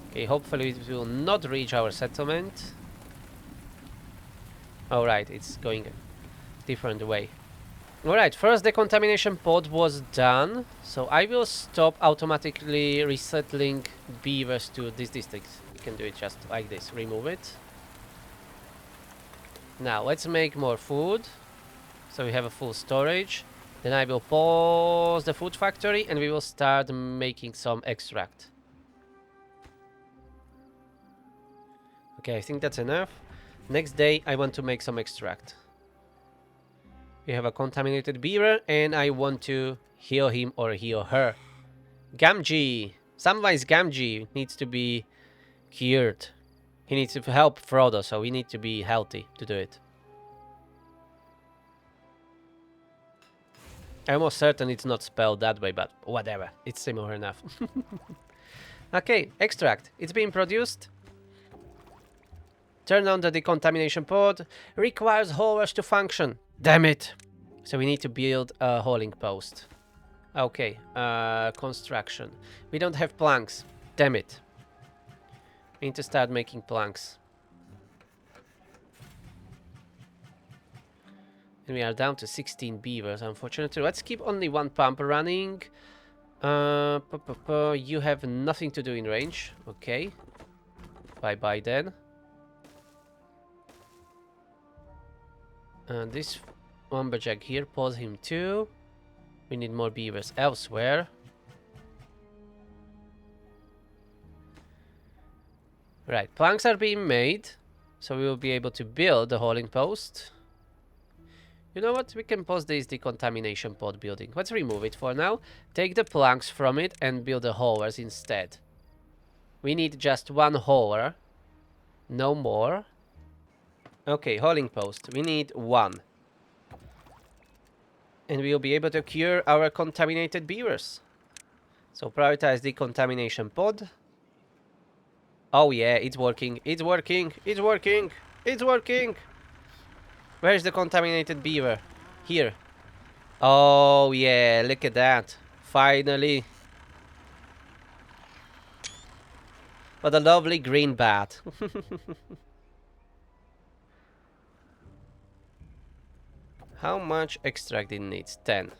Okay, hopefully it will not reach our settlement. Alright, it's going a different way. Alright, first decontamination pod was done. So I will stop automatically resettling beavers to this district. We can do it just like this. Remove it. Now, let's make more food. So we have a full storage. Then I will pause the food factory and we will start making some extract. Okay, I think that's enough. Next day, I want to make some extract. We have a contaminated beaver and I want to heal him or heal her. Gamgee. Samwise Gamgee needs to be cured. He needs to help Frodo, so we need to be healthy to do it. I'm almost certain it's not spelled that way, but whatever. It's similar enough. Okay, extract. It's being produced. Turn on the decontamination pod. Requires haulers to function. Damn it. So we need to build a hauling post. Okay, construction. We don't have planks. Damn it. We need to start making planks. And we are down to 16 beavers, unfortunately. Let's keep only one pump running. You have nothing to do in range. Okay. Bye-bye then. This lumberjack here, pause him too. We need more beavers elsewhere. Right, planks are being made. So we will be able to build the hauling post. You know what? We can pause this decontamination pod building. Let's remove it for now. Take the planks from it and build the haulers instead. We need just one hauler. No more. Okay, hauling post. We need one. And we will be able to cure our contaminated beavers. So prioritize decontamination pod. Oh yeah, it's working. It's working. It's working. It's working. Where is the contaminated beaver? Here. Oh yeah, look at that. Finally. What a lovely green bat. How much extract it needs? 10.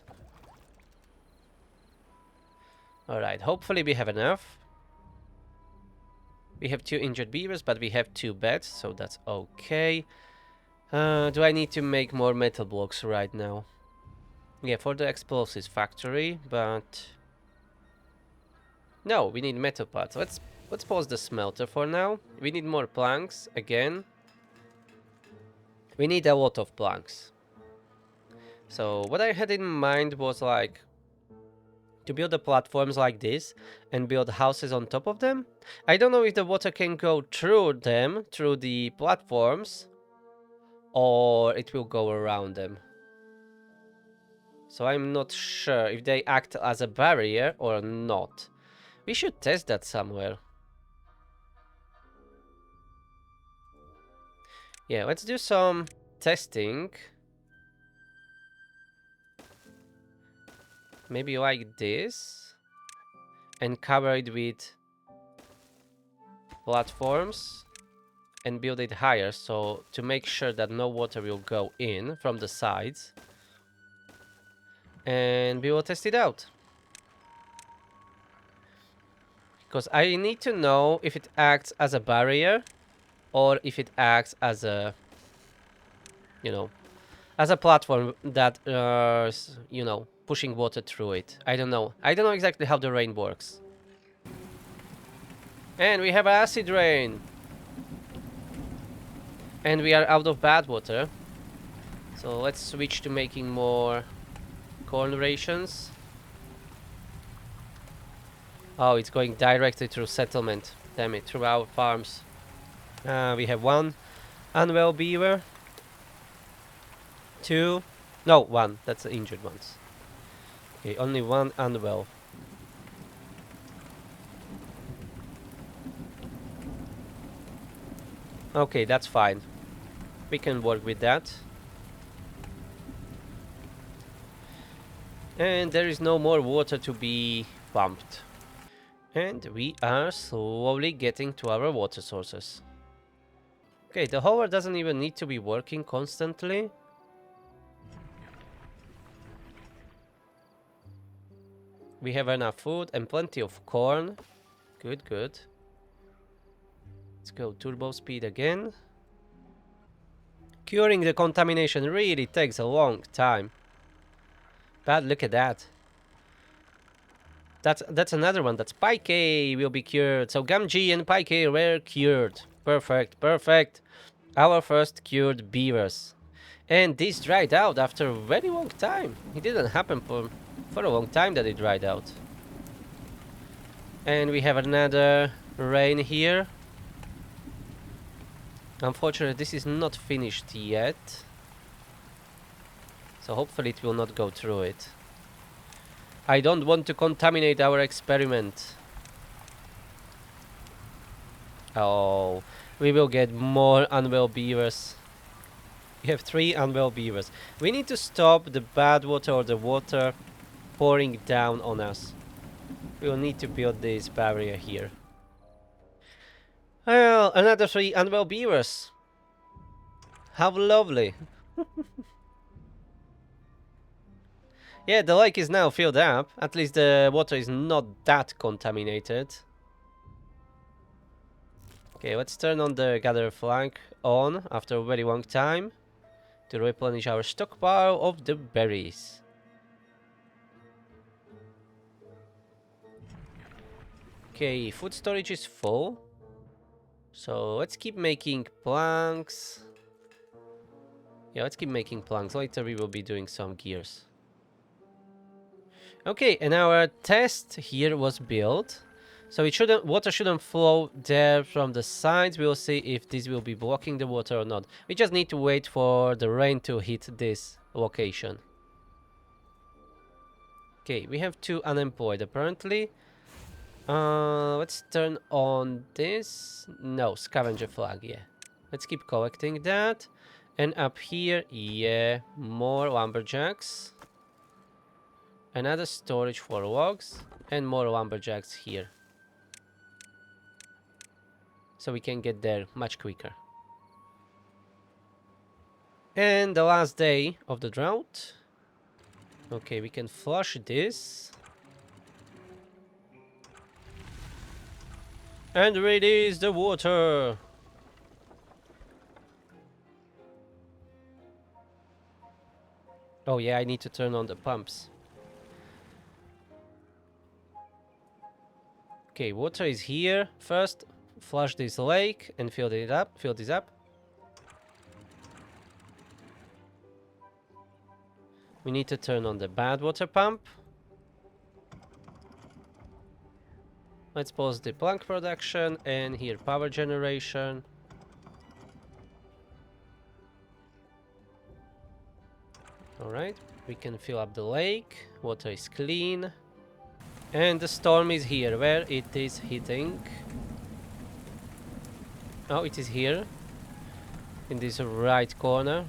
Alright, hopefully we have enough. We have 2 injured beavers, but we have 2 beds, so that's okay. Do I need to make more metal blocks right now? Yeah, for the explosives factory, but... No, we need metal parts. Let's pause the smelter for now. We need more planks, again. We need a lot of planks. So, what I had in mind was like... to build the platforms like this and build houses on top of them. I don't know if the water can go through them, through the platforms, or it will go around them. So I'm not sure if they act as a barrier or not. We should test that somewhere. Yeah, let's do some testing. Maybe like this. And cover it with platforms. And build it higher, so to make sure that no water will go in from the sides. And we will test it out. Because I need to know if it acts as a barrier or if it acts as a, you know, as a platform that, you know, pushing water through it. I don't know. I don't know exactly how the rain works. And we have acid rain. And we are out of bad water. So let's switch to making more corn rations. Oh, it's going directly through settlement. Damn it, through our farms. We have one unwell beaver. 2. No, 1. That's the injured ones. Okay, only 1 unwell. Okay, that's fine. We can work with that. And there is no more water to be pumped. And we are slowly getting to our water sources. Okay, the hover doesn't even need to be working constantly. We have enough food and plenty of corn. Good, good. Let's go turbo speed again. Curing the contamination really takes a long time. But look at that. That's another one. That's Pike will be cured. So Gamgee and Pike were cured. Perfect, perfect. Our first cured beavers. And this dried out after a very long time. It didn't happen for a long time that it dried out. And we have another rain here. Unfortunately, this is not finished yet. So hopefully it will not go through it. I don't want to contaminate our experiment. Oh, we will get more unwell beavers. We have 3 unwell beavers. We need to stop the bad water or the water pouring down on us. We will need to build this barrier here. Well, another 3 unwell beavers. How lovely. Yeah, the lake is now filled up. At least the water is not that contaminated. Okay, let's turn on the gather flag on after a very long time to replenish our stockpile of the berries. Okay, food storage is full. So let's keep making planks. Yeah, let's keep making planks. Later we will be doing some gears. Okay, and our test here was built. So water shouldn't flow there from the sides. We'll see if this will be blocking the water or not. We just need to wait for the rain to hit this location. Okay, we have 2 unemployed apparently. Let's turn on this. No, scavenger flag, yeah. Let's keep collecting that. And up here, yeah, more lumberjacks. Another storage for logs. And more lumberjacks here. So we can get there much quicker. And the last day of the drought. Okay, we can flush this. And release the water. Oh yeah, I need to turn on the pumps. Okay, water is here. First, flush this lake and fill this up. We need to turn on the bad water pump. Let's pause the plank production and here power generation. Alright, we can fill up the lake. Water is clean. And the storm is here, where it is hitting. Oh, it is here. In this right corner.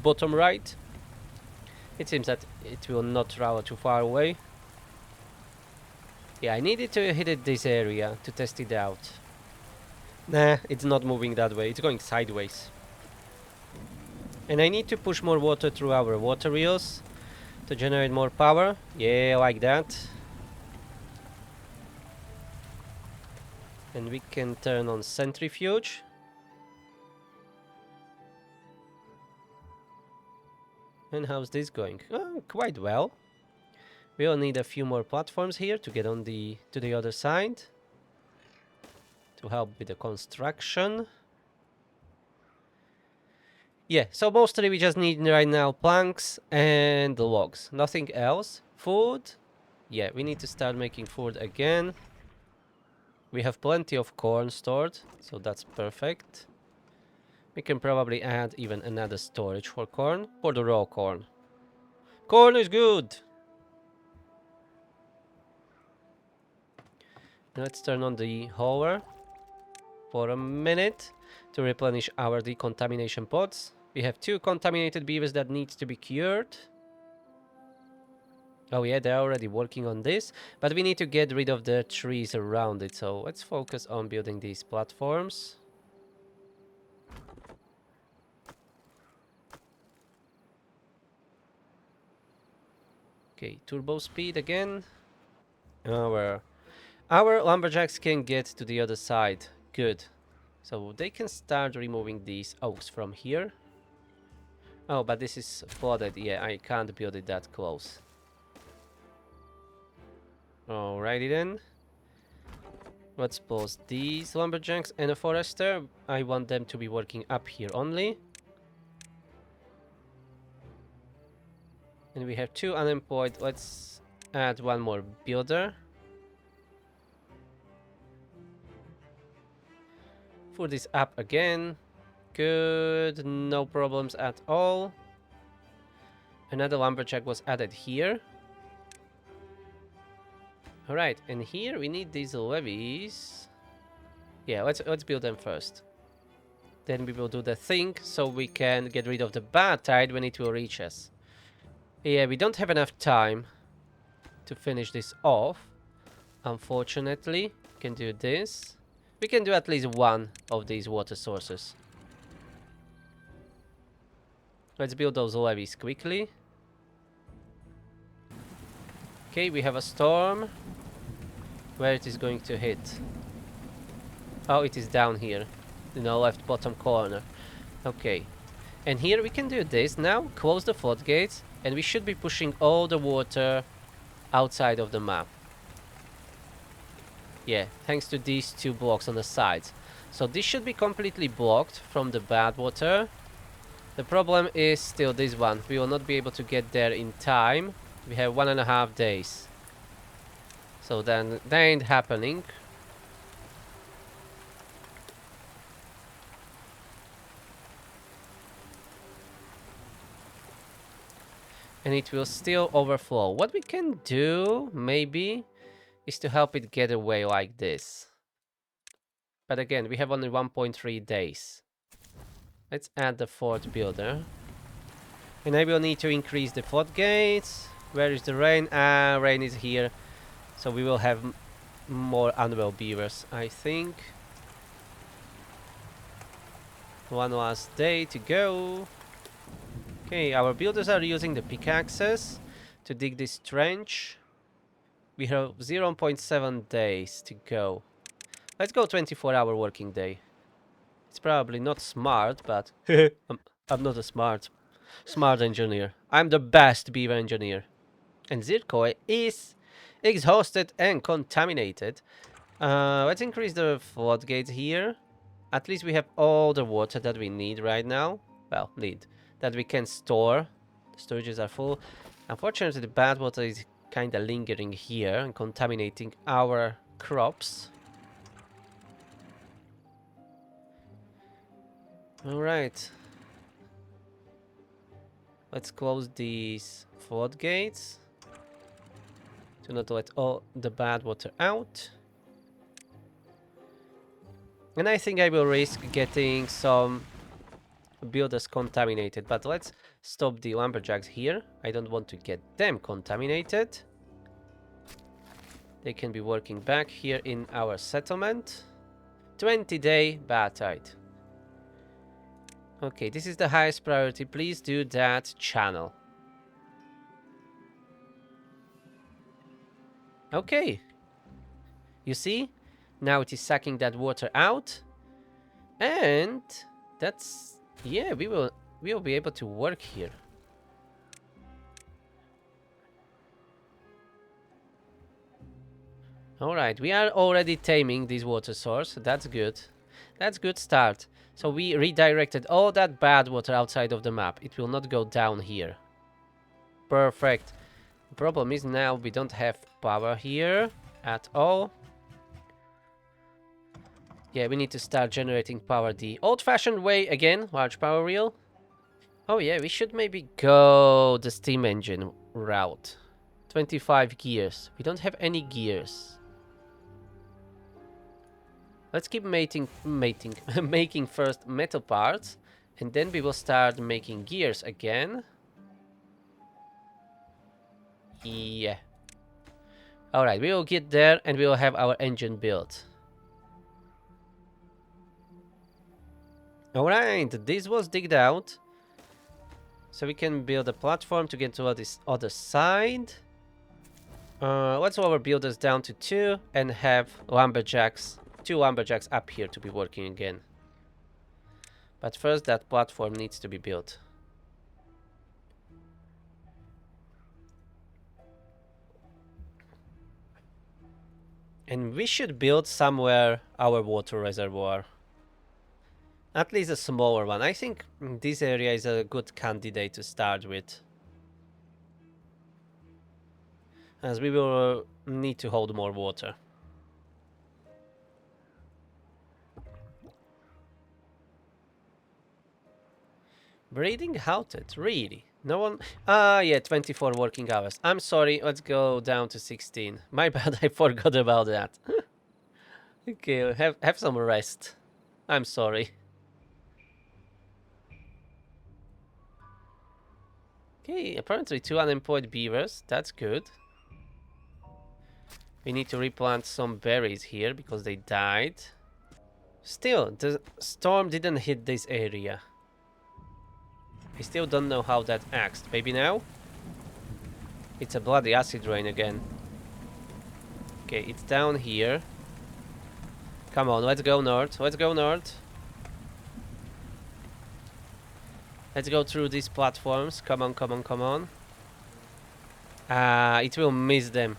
Bottom right. It seems that it will not travel too far away. Yeah, I needed to hit it this area to test it out. Nah, it's not moving that way. It's going sideways. And I need to push more water through our water wheels to generate more power. Yeah, like that. And we can turn on centrifuge. And how's this going? Oh, quite well. We'll need a few more platforms here to get on to the other side. To help with the construction. Yeah, so mostly we just need right now planks and logs. Nothing else. Food. Yeah, we need to start making food again. We have plenty of corn stored, so that's perfect. We can probably add even another storage for corn, for the raw corn. Corn is good! Let's turn on the hover for a minute to replenish our decontamination pods. We have 2 contaminated beavers that needs to be cured. Oh yeah, they're already working on this, but we need to get rid of the trees around it, so let's focus on building these platforms. Okay, turbo speed again. Our lumberjacks can get to the other side. Good. So they can start removing these oaks from here. Oh, but this is flooded. Yeah, I can't build it that close. Alrighty then. Let's pause these lumberjacks and a forester. I want them to be working up here only. And we have 2 unemployed. Let's add 1 more builder. Put this up again. Good. No problems at all. Another lumberjack was added here. Alright, and here we need these levees. Yeah, let's build them first. Then we will do the thing so we can get rid of the bad tide when it will reach us. Yeah, we don't have enough time to finish this off. Unfortunately, we can do this. We can do at least 1 of these water sources. Let's build those levees quickly. Okay, we have a storm. Where it is going to hit? Oh, it is down here. In the left bottom corner. Okay. And here we can do this now. Close the floodgates. And we should be pushing all the water outside of the map. Yeah, thanks to these 2 blocks on the sides. So this should be completely blocked from the bad water. The problem is still this one. We will not be able to get there in time. We have 1.5 days. So then that ain't happening. And it will still overflow. What we can do, maybe, is to help it get away like this. But again, we have only 1.3 days. Let's add the 4th builder. And I will need to increase the floodgates. Where is the rain? Ah, rain is here. So we will have more annual beavers, I think. 1 last day to go. Okay, our builders are using the pickaxes to dig this trench. We have 0.7 days to go. Let's go 24-hour working day. It's probably not smart, but I'm not a smart engineer. I'm the best beaver engineer. And Zirkoi is exhausted and contaminated. Let's increase the floodgates here. At least we have all the water that we need right now. Well, that we can store. The storages are full. Unfortunately, the bad water is kind of lingering here and contaminating our crops. Alright. Let's close these floodgates to not let all the bad water out. And I think I will risk getting some builders contaminated, but let's stop the lumberjacks here. I don't want to get them contaminated. They can be working back here in our settlement. 20-day bad tide. Okay, this is the highest priority. Please do that channel. Okay. You see? Now it is sucking that water out. And that's... yeah, we will be able to work here. Alright, we are already taming this water source. That's good. That's good start. So we redirected all that bad water outside of the map. It will not go down here. Perfect. The problem is now we don't have power here at all. Yeah, we need to start generating power the old-fashioned way again, large power reel. Oh yeah, we should maybe go the steam engine route. 25 gears. We don't have any gears. Let's keep making first metal parts, and then we will start making gears again. Yeah. Alright, we will get there and we will have our engine built. Alright, this was digged out. So we can build a platform to get to this other side. Let's lower builders down to 2 and have lumberjacks, 2 lumberjacks up here to be working again. But first that platform needs to be built. And we should build somewhere our water reservoir. At least a smaller one. I think this area is a good candidate to start with, as we will need to hold more water. Breeding halted, really? No one... Ah, yeah, 24 working hours. I'm sorry, let's go down to 16. My bad, I forgot about that. Okay, have some rest. I'm sorry. Okay, apparently 2 unemployed beavers. That's good. We need to replant some berries here because they died. Still, the storm didn't hit this area. I still don't know how that acts. Maybe now? It's a bloody acid rain again. Okay, it's down here. Come on, let's go north. Let's go north. Let's go through these platforms. Come on, come on, come on. It will miss them.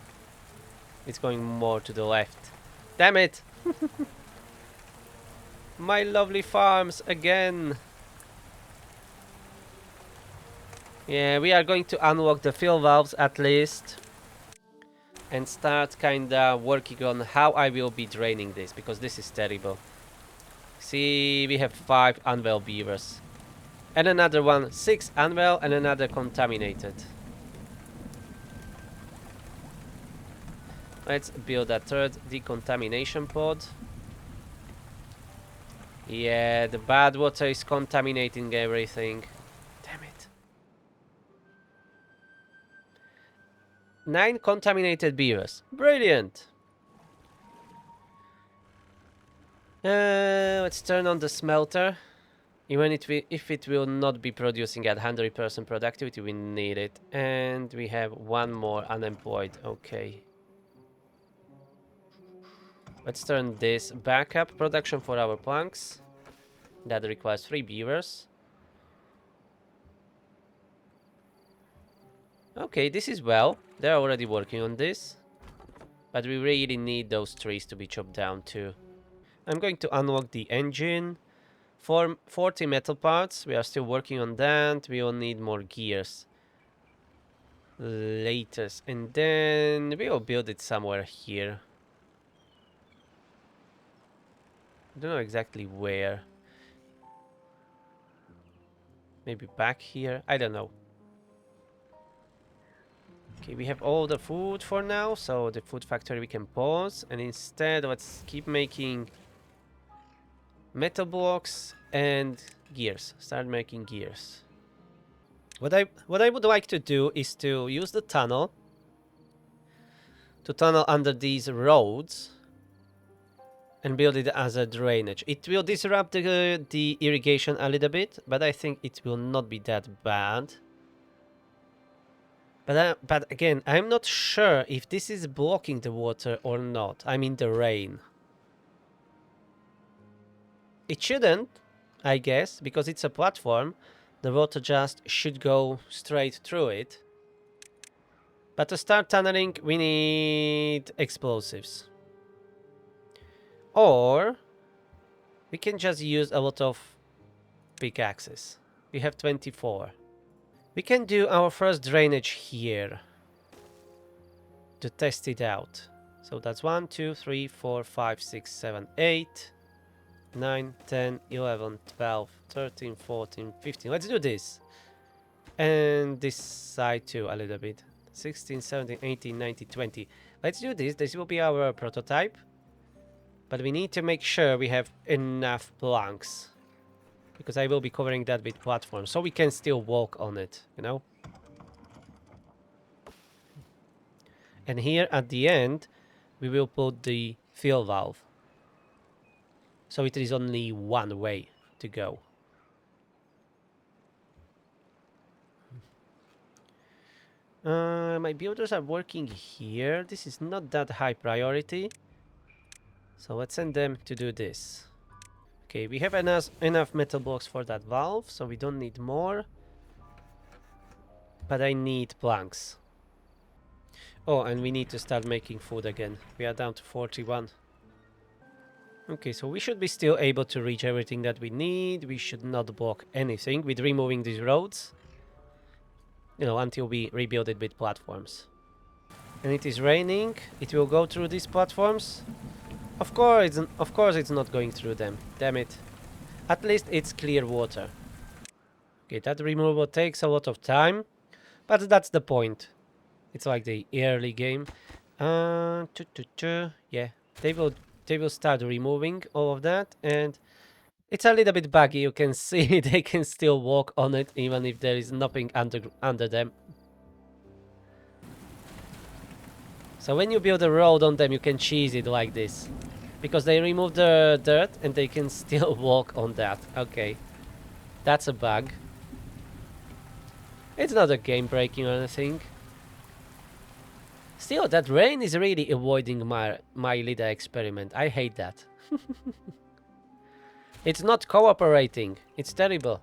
It's going more to the left. Damn it! My lovely farms again. Yeah, we are going to unlock the fill valves at least. And start kinda working on how I will be draining this, because this is terrible. See, we have 5 unwell beavers. And another one, 6 unwell and another contaminated. Let's build a third decontamination pod. Yeah, the bad water is contaminating everything. Damn it. 9 contaminated beavers. Brilliant. Let's turn on the smelter. Even if it will not be producing at 100% productivity, we need it. And we have 1 more unemployed. Okay. Let's turn this back up. Production for our planks. That requires 3 beavers. Okay, this is well. They're already working on this. But we really need those trees to be chopped down too. I'm going to unlock the engine. 40 metal parts. We are still working on that. We will need more gears later. And then we will build it somewhere here. I don't know exactly where. Maybe back here? I don't know. Okay, we have all the food for now, so the food factory we can pause. And instead, let's keep making metal blocks and gears. Start making gears. What I would like to do is to use the tunnel to tunnel under these roads and build it as a drainage. It will disrupt the irrigation a little bit, but I think it will not be that bad. But again, I'm not sure if this is blocking the water or not. I mean the rain. It shouldn't, I guess, because it's a platform. The water just should go straight through it. But to start tunneling, we need explosives. Or we can just use a lot of pickaxes. We have 24. We can do our first drainage here to test it out. So that's 1, 2, 3, 4, 5, 6, 7, 8. 9, 10, 11, 12, 13, 14, 15. Let's do this. And this side too a little bit. 16, 17, 18, 19, 20. Let's do this. This will be our prototype. But we need to make sure we have enough planks. Because I will be covering that with platforms. So we can still walk on it, you know? And here at the end, we will put the fill valve. So it is only one way to go. My builders are working here. This is not that high priority. So let's send them to do this. Okay, we have enough metal blocks for that valve, so we don't need more. But I need planks. Oh, and we need to start making food again. We are down to 41. Okay, so we should be still able to reach everything that we need. We should not block anything with removing these roads. You know, until we rebuild it with platforms. And it is raining. It will go through these platforms. Of course it's not going through them. Damn it. At least it's clear water. Okay, that removal takes a lot of time. But that's the point. It's like the early game. Yeah, they will start removing all of that, and it's a little bit buggy. You can see they can still walk on it even if there is nothing under them. So when you build a road on them, you can cheese it like this, because they remove the dirt and they can still walk on that. Okay, that's a bug. It's not a game breaking or anything. Still, that rain is really avoiding my little experiment. I hate that. It's not cooperating. It's terrible.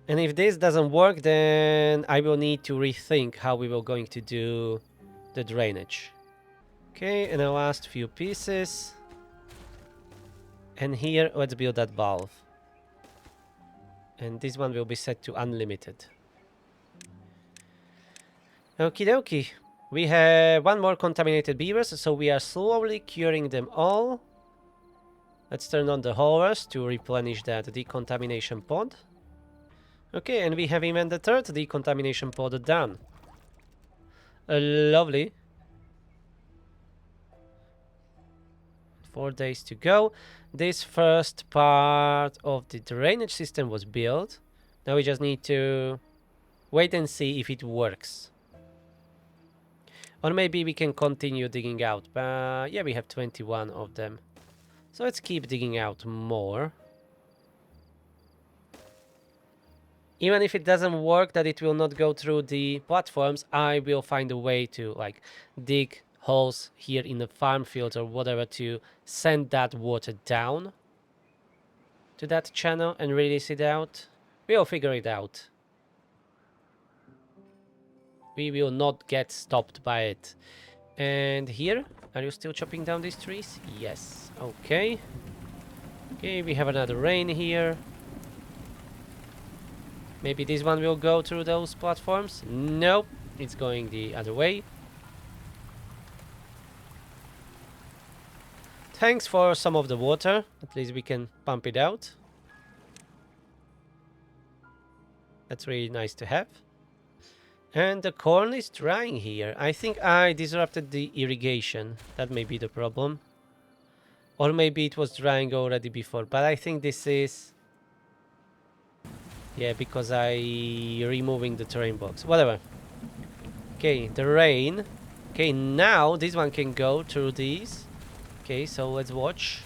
And if this doesn't work, then I will need to rethink how we were going to do the drainage. Okay, and the last few pieces. And here, let's build that valve. And this one will be set to unlimited. Okie dokie. We have one more contaminated beavers, so we are slowly curing them all. Let's turn on the haulers to replenish that decontamination pod. Okay, and we have even the third decontamination pod done. Lovely. 4 days to go. This first part of the drainage system was built. Now we just need to wait and see if it works. Or maybe we can continue digging out. But yeah, we have 21 of them. So let's keep digging out more. Even if it doesn't work, that it will not go through the platforms, I will find a way to like dig holes here in the farm fields or whatever to send that water down to that channel and release it out. We'll figure it out. We will not get stopped by it. And here, are you still chopping down these trees? Yes. Okay. Okay, we have another rain here. Maybe this one will go through those platforms. Nope, it's going the other way. Thanks for some of the water. At least we can pump it out. That's really nice to have. And the corn is drying here. I think I disrupted the irrigation. That may be the problem. Or maybe it was drying already before. But I think this is... yeah, because I removing the terrain box. Whatever. Okay, the rain. Okay, now this one can go through these. Okay, so let's watch.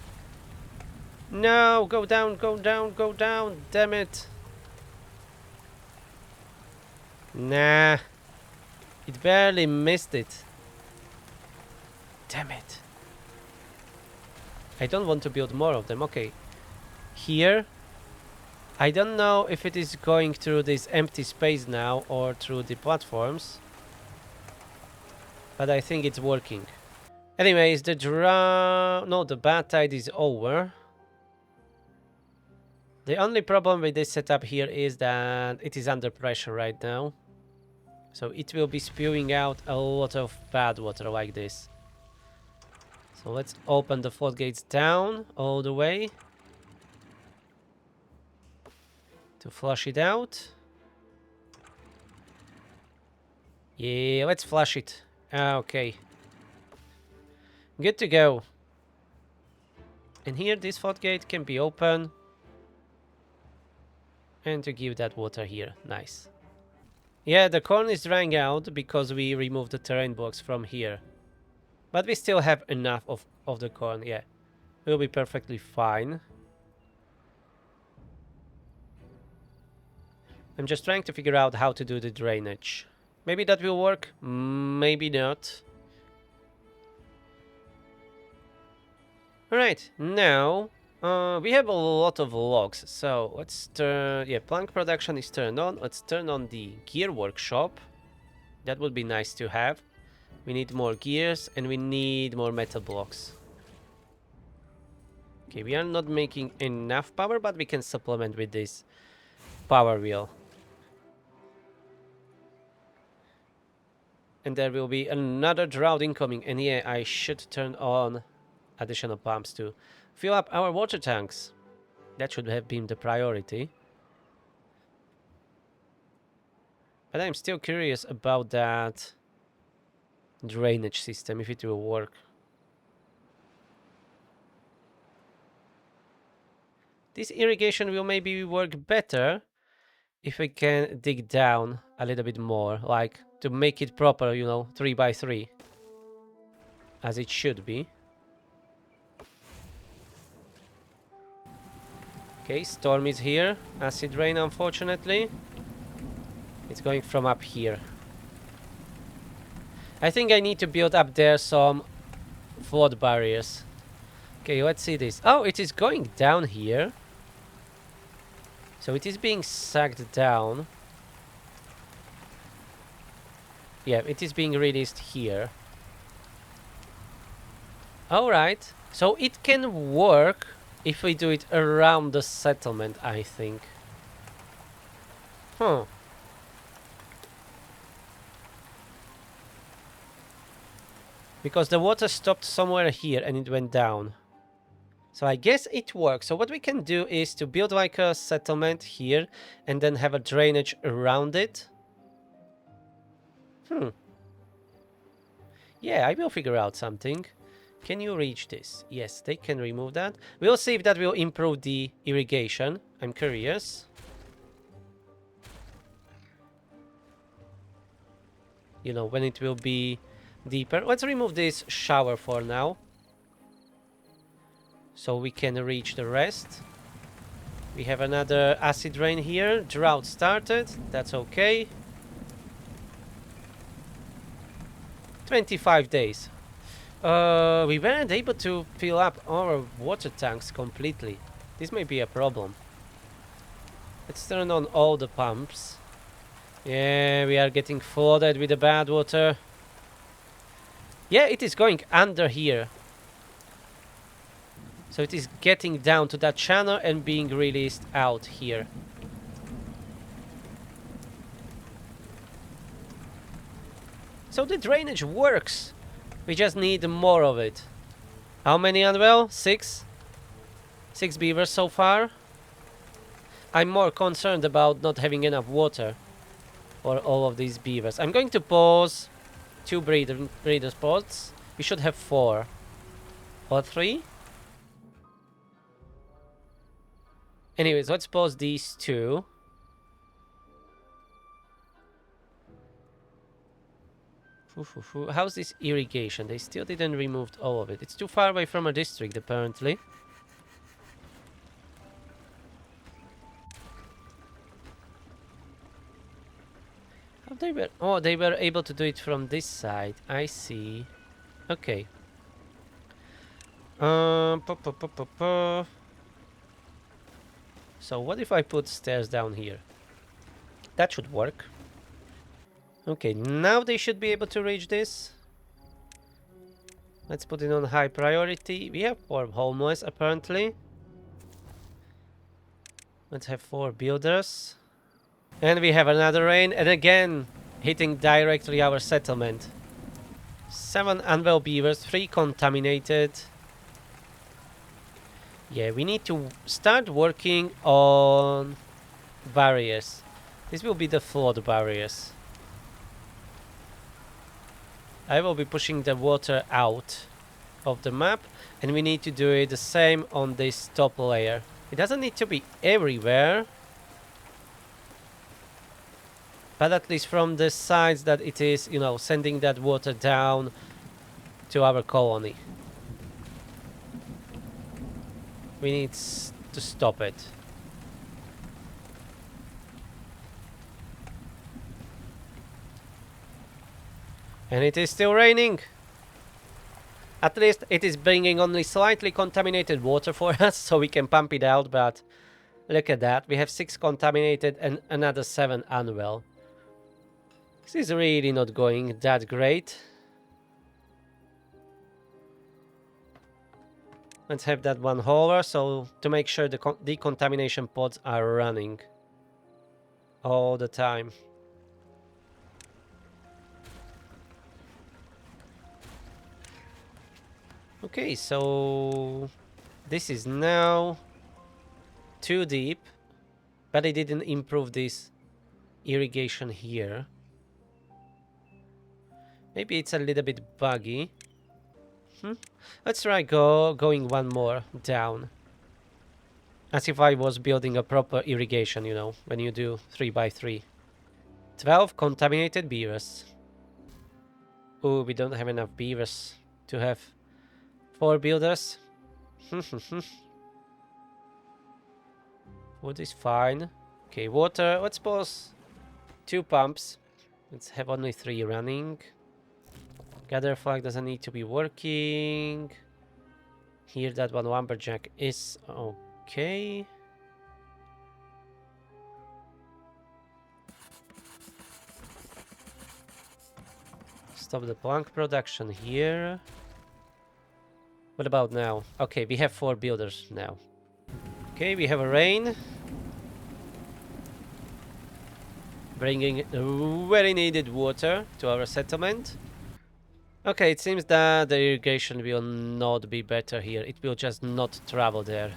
No, go down, go down, go down. Damn it. Nah. It barely missed it. Damn it. I don't want to build more of them. Okay. Here. I don't know if it is going through this empty space now or through the platforms. But I think it's working. Anyways, the bad tide is over. The only problem with this setup here is that it is under pressure right now. So it will be spewing out a lot of bad water like this. So let's open the floodgates down all the way to flush it out. Yeah, let's flush it. Okay. Good to go. And here this floodgate can be open. And to give that water here. Nice. Yeah, the corn is drying out because we removed the terrain blocks from here. But we still have enough of the corn, yeah. We'll be perfectly fine. I'm just trying to figure out how to do the drainage. Maybe that will work, maybe not. Alright, now we have a lot of logs, so let's turn... Yeah, plank production is turned on. Let's turn on the gear workshop. That would be nice to have. We need more gears and we need more metal blocks. Okay, we are not making enough power, but we can supplement with this power wheel. And there will be another drought incoming. And yeah, I should turn on additional pumps to fill up our water tanks. That should have been the priority. But I'm still curious about that drainage system, if it will work. This irrigation will maybe work better if we can dig down a little bit more, like to make it proper, you know, 3 by 3, as it should be. Okay, storm is here. Acid rain, unfortunately. It's going from up here. I think I need to build up there some flood barriers. Okay, let's see this. Oh, it is going down here. So it is being sucked down. Yeah, it is being released here. Alright. So it can work if we do it around the settlement, I think. Huh. Because the water stopped somewhere here and it went down. So I guess it works. So what we can do is to build like a settlement here and then have a drainage around it. Yeah, I will figure out something. Can you reach this? Yes, they can remove that. We'll see if that will improve the irrigation. I'm curious. You know, when it will be deeper. Let's remove this shower for now, so we can reach the rest. We have another acid rain here. Drought started. That's okay. 25 days. We weren't able to fill up our water tanks completely. This may be a problem. Let's turn on all the pumps. Yeah, we are getting flooded with the bad water. Yeah, it is going under here. So it is getting down to that channel and being released out here. So the drainage works. We just need more of it. How many, Unwell? 6? 6 beavers so far. I'm more concerned about not having enough water for all of these beavers. I'm going to pause 2 breeder spots. We should have 4 or 3. Anyways, let's pause these 2. How's this irrigation? They still didn't remove all of it. It's too far away from a district, apparently. How they were... Oh, they were able to do it from this side. I see. Okay. So what if I put stairs down here? That should work. Okay, now they should be able to reach this. Let's put it on high priority. We have 4 homeless, apparently. Let's have 4 builders. And we have another rain, and again, hitting directly our settlement. 7 anvil beavers, 3 contaminated. Yeah, we need to start working on barriers. This will be the flood barriers. I will be pushing the water out of the map, and we need to do it the same on this top layer. It doesn't need to be everywhere, but at least from the sides that it is, you know, sending that water down to our colony. We need to stop it. And it is still raining. At least it is bringing only slightly contaminated water for us, so we can pump it out, but look at that. We have 6 contaminated and another 7 unwell. This is really not going that great. Let's have that one hauler, so to make sure the decontamination pods are running all the time. Okay, so this is now too deep, but I didn't improve this irrigation here. Maybe it's a little bit buggy. Let's try going one more down. As if I was building a proper irrigation, you know, when you do 3x3. 12 contaminated beavers. Oh, we don't have enough beavers to have 4 builders. Wood is fine. Okay, water. Let's pause 2 pumps. Let's have only 3 running. Gather flag doesn't need to be working. Here, that one lumberjack is okay. Stop the plank production here. What about now? Okay, we have 4 builders now. Okay, we have a rain. Bringing very needed water to our settlement. Okay, it seems that the irrigation will not be better here. It will just not travel there.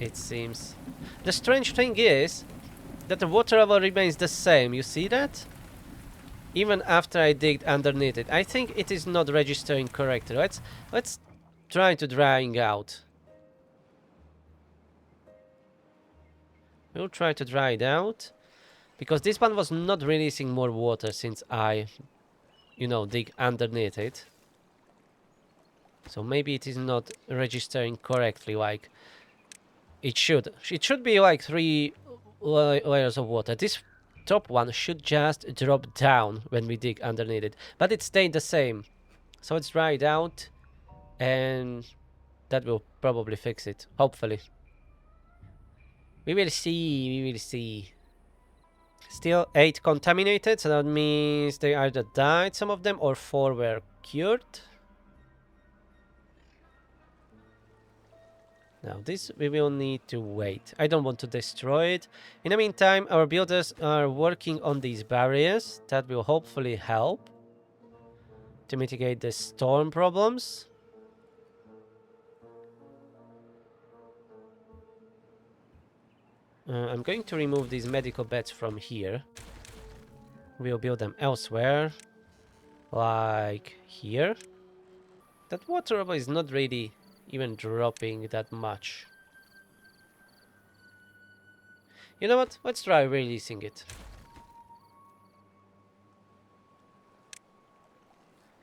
It seems. The strange thing is that the water level remains the same. You see that? Even after I digged underneath it. I think it is not registering correctly. Let's try to drying out. We'll try to dry it out. Because this one was not releasing more water since I, you know, dig underneath it. So maybe it is not registering correctly like it should. It should be like 3 layers of water. This top one should just drop down when we dig underneath it. But it stayed the same. So let's dry it out. And that will probably fix it. Hopefully. We will see. We will see. Still 8 contaminated, so that means they either died, some of them, or 4 were cured. Now this we will need to wait. I don't want to destroy it. In the meantime, our builders are working on these barriers. That will hopefully help to mitigate the storm problems. I'm going to remove these medical beds from here. We'll build them elsewhere. Like here. That water level is not really even dropping that much. You know what? Let's try releasing it.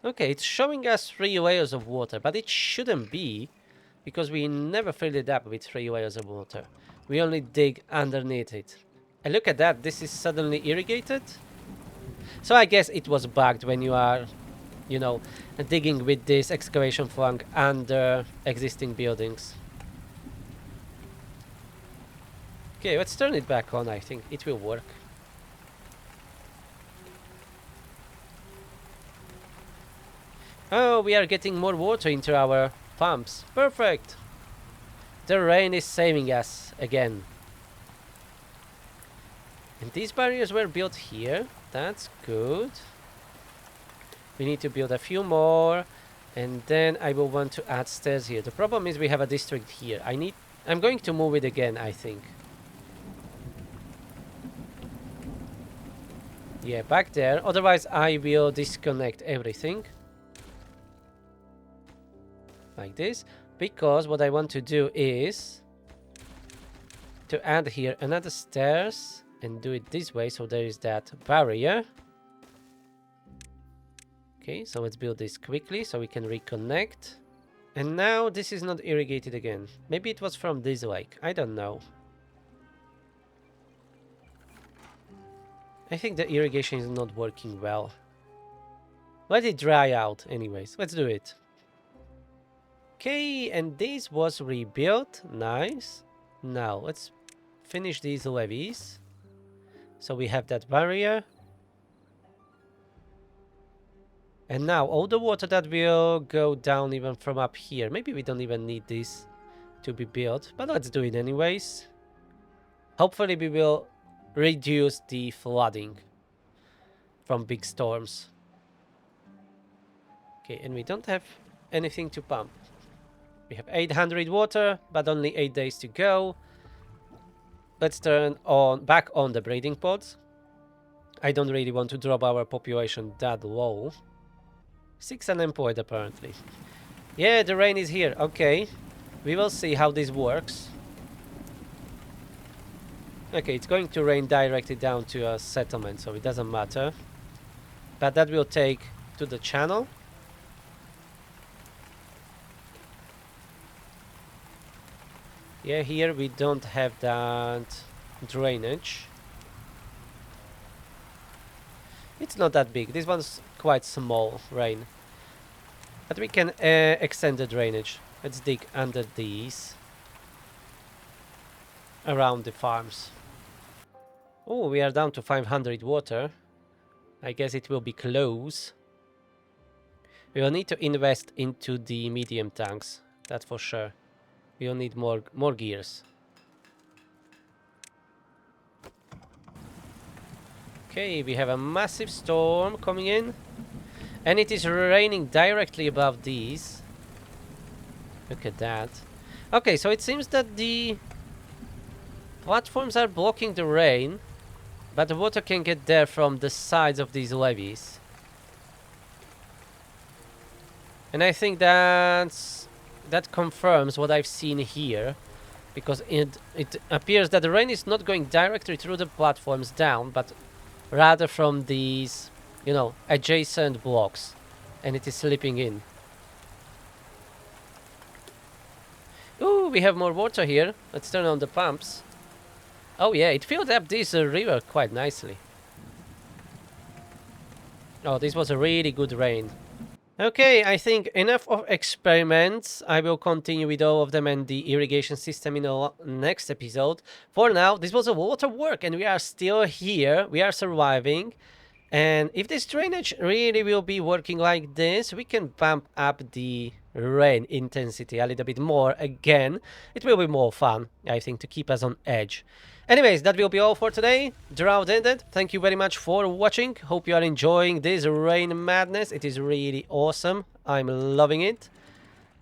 Okay, it's showing us 3 layers of water, but it shouldn't be, because we never filled it up with 3 layers of water. We only dig underneath it. And look at that, this is suddenly irrigated. So I guess it was bugged when you are, you know, digging with this excavation flank under existing buildings. Okay, let's turn it back on. I think it will work. Oh, we are getting more water into our pumps. Perfect. The rain is saving us again. And these barriers were built here. That's good. We need to build a few more. And then I will want to add stairs here. The problem is we have a district here. I'm going to move it again, I think. Yeah, back there. Otherwise, I will disconnect everything. Like this. Because what I want to do is to add here another stairs and do it this way. So there is that barrier. Okay, so let's build this quickly so we can reconnect. And now this is not irrigated again. Maybe it was from this lake. I don't know. I think the irrigation is not working well. Let it dry out anyways. Let's do it. Okay, and this was rebuilt. Nice. Now, let's finish these levees. So we have that barrier. And now all the water that will go down even from up here. Maybe we don't even need this to be built, but let's do it anyways. Hopefully we will reduce the flooding from big storms. Okay, and we don't have anything to pump. We have 800 water, but only 8 days to go. Let's turn back on the breeding pods. I don't really want to drop our population that low. 6 unemployed apparently. Yeah, the rain is here. Okay. We will see how this works. Okay, it's going to rain directly down to a settlement, so it doesn't matter. But that will take to the channel. Yeah, here we don't have that drainage. It's not that big. This one's quite small, rain. But we can extend the drainage. Let's dig under these. Around the farms. Oh, we are down to 500 water. I guess it will be close. We will need to invest into the medium tanks. That's for sure. We will need more gears. Okay, we have a massive storm coming in. And it is raining directly above these. Look at that. Okay, so it seems that the platforms are blocking the rain, but the water can get there from the sides of these levees. And I think that confirms what I've seen here, because it appears that the rain is not going directly through the platforms down, but rather from these, you know, adjacent blocks, and it is slipping in. Ooh, we have more water here. Let's turn on the pumps. Oh yeah, it filled up this river quite nicely. Oh, this was a really good rain. Okay, I think enough of experiments. I will continue with all of them and the irrigation system in the next episode. For now, this was a lot of work and we are still here. We are surviving. And if this drainage really will be working like this, we can bump up the rain intensity a little bit more again. It will be more fun, I think, to keep us on edge. Anyways, that will be all for today. Drought ended. Thank you very much for watching. Hope you are enjoying this rain madness. It is really awesome. I'm loving it.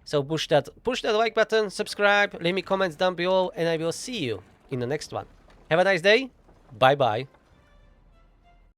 So push that like button, subscribe, leave me comments down below, and I will see you in the next one. Have a nice day. Bye bye.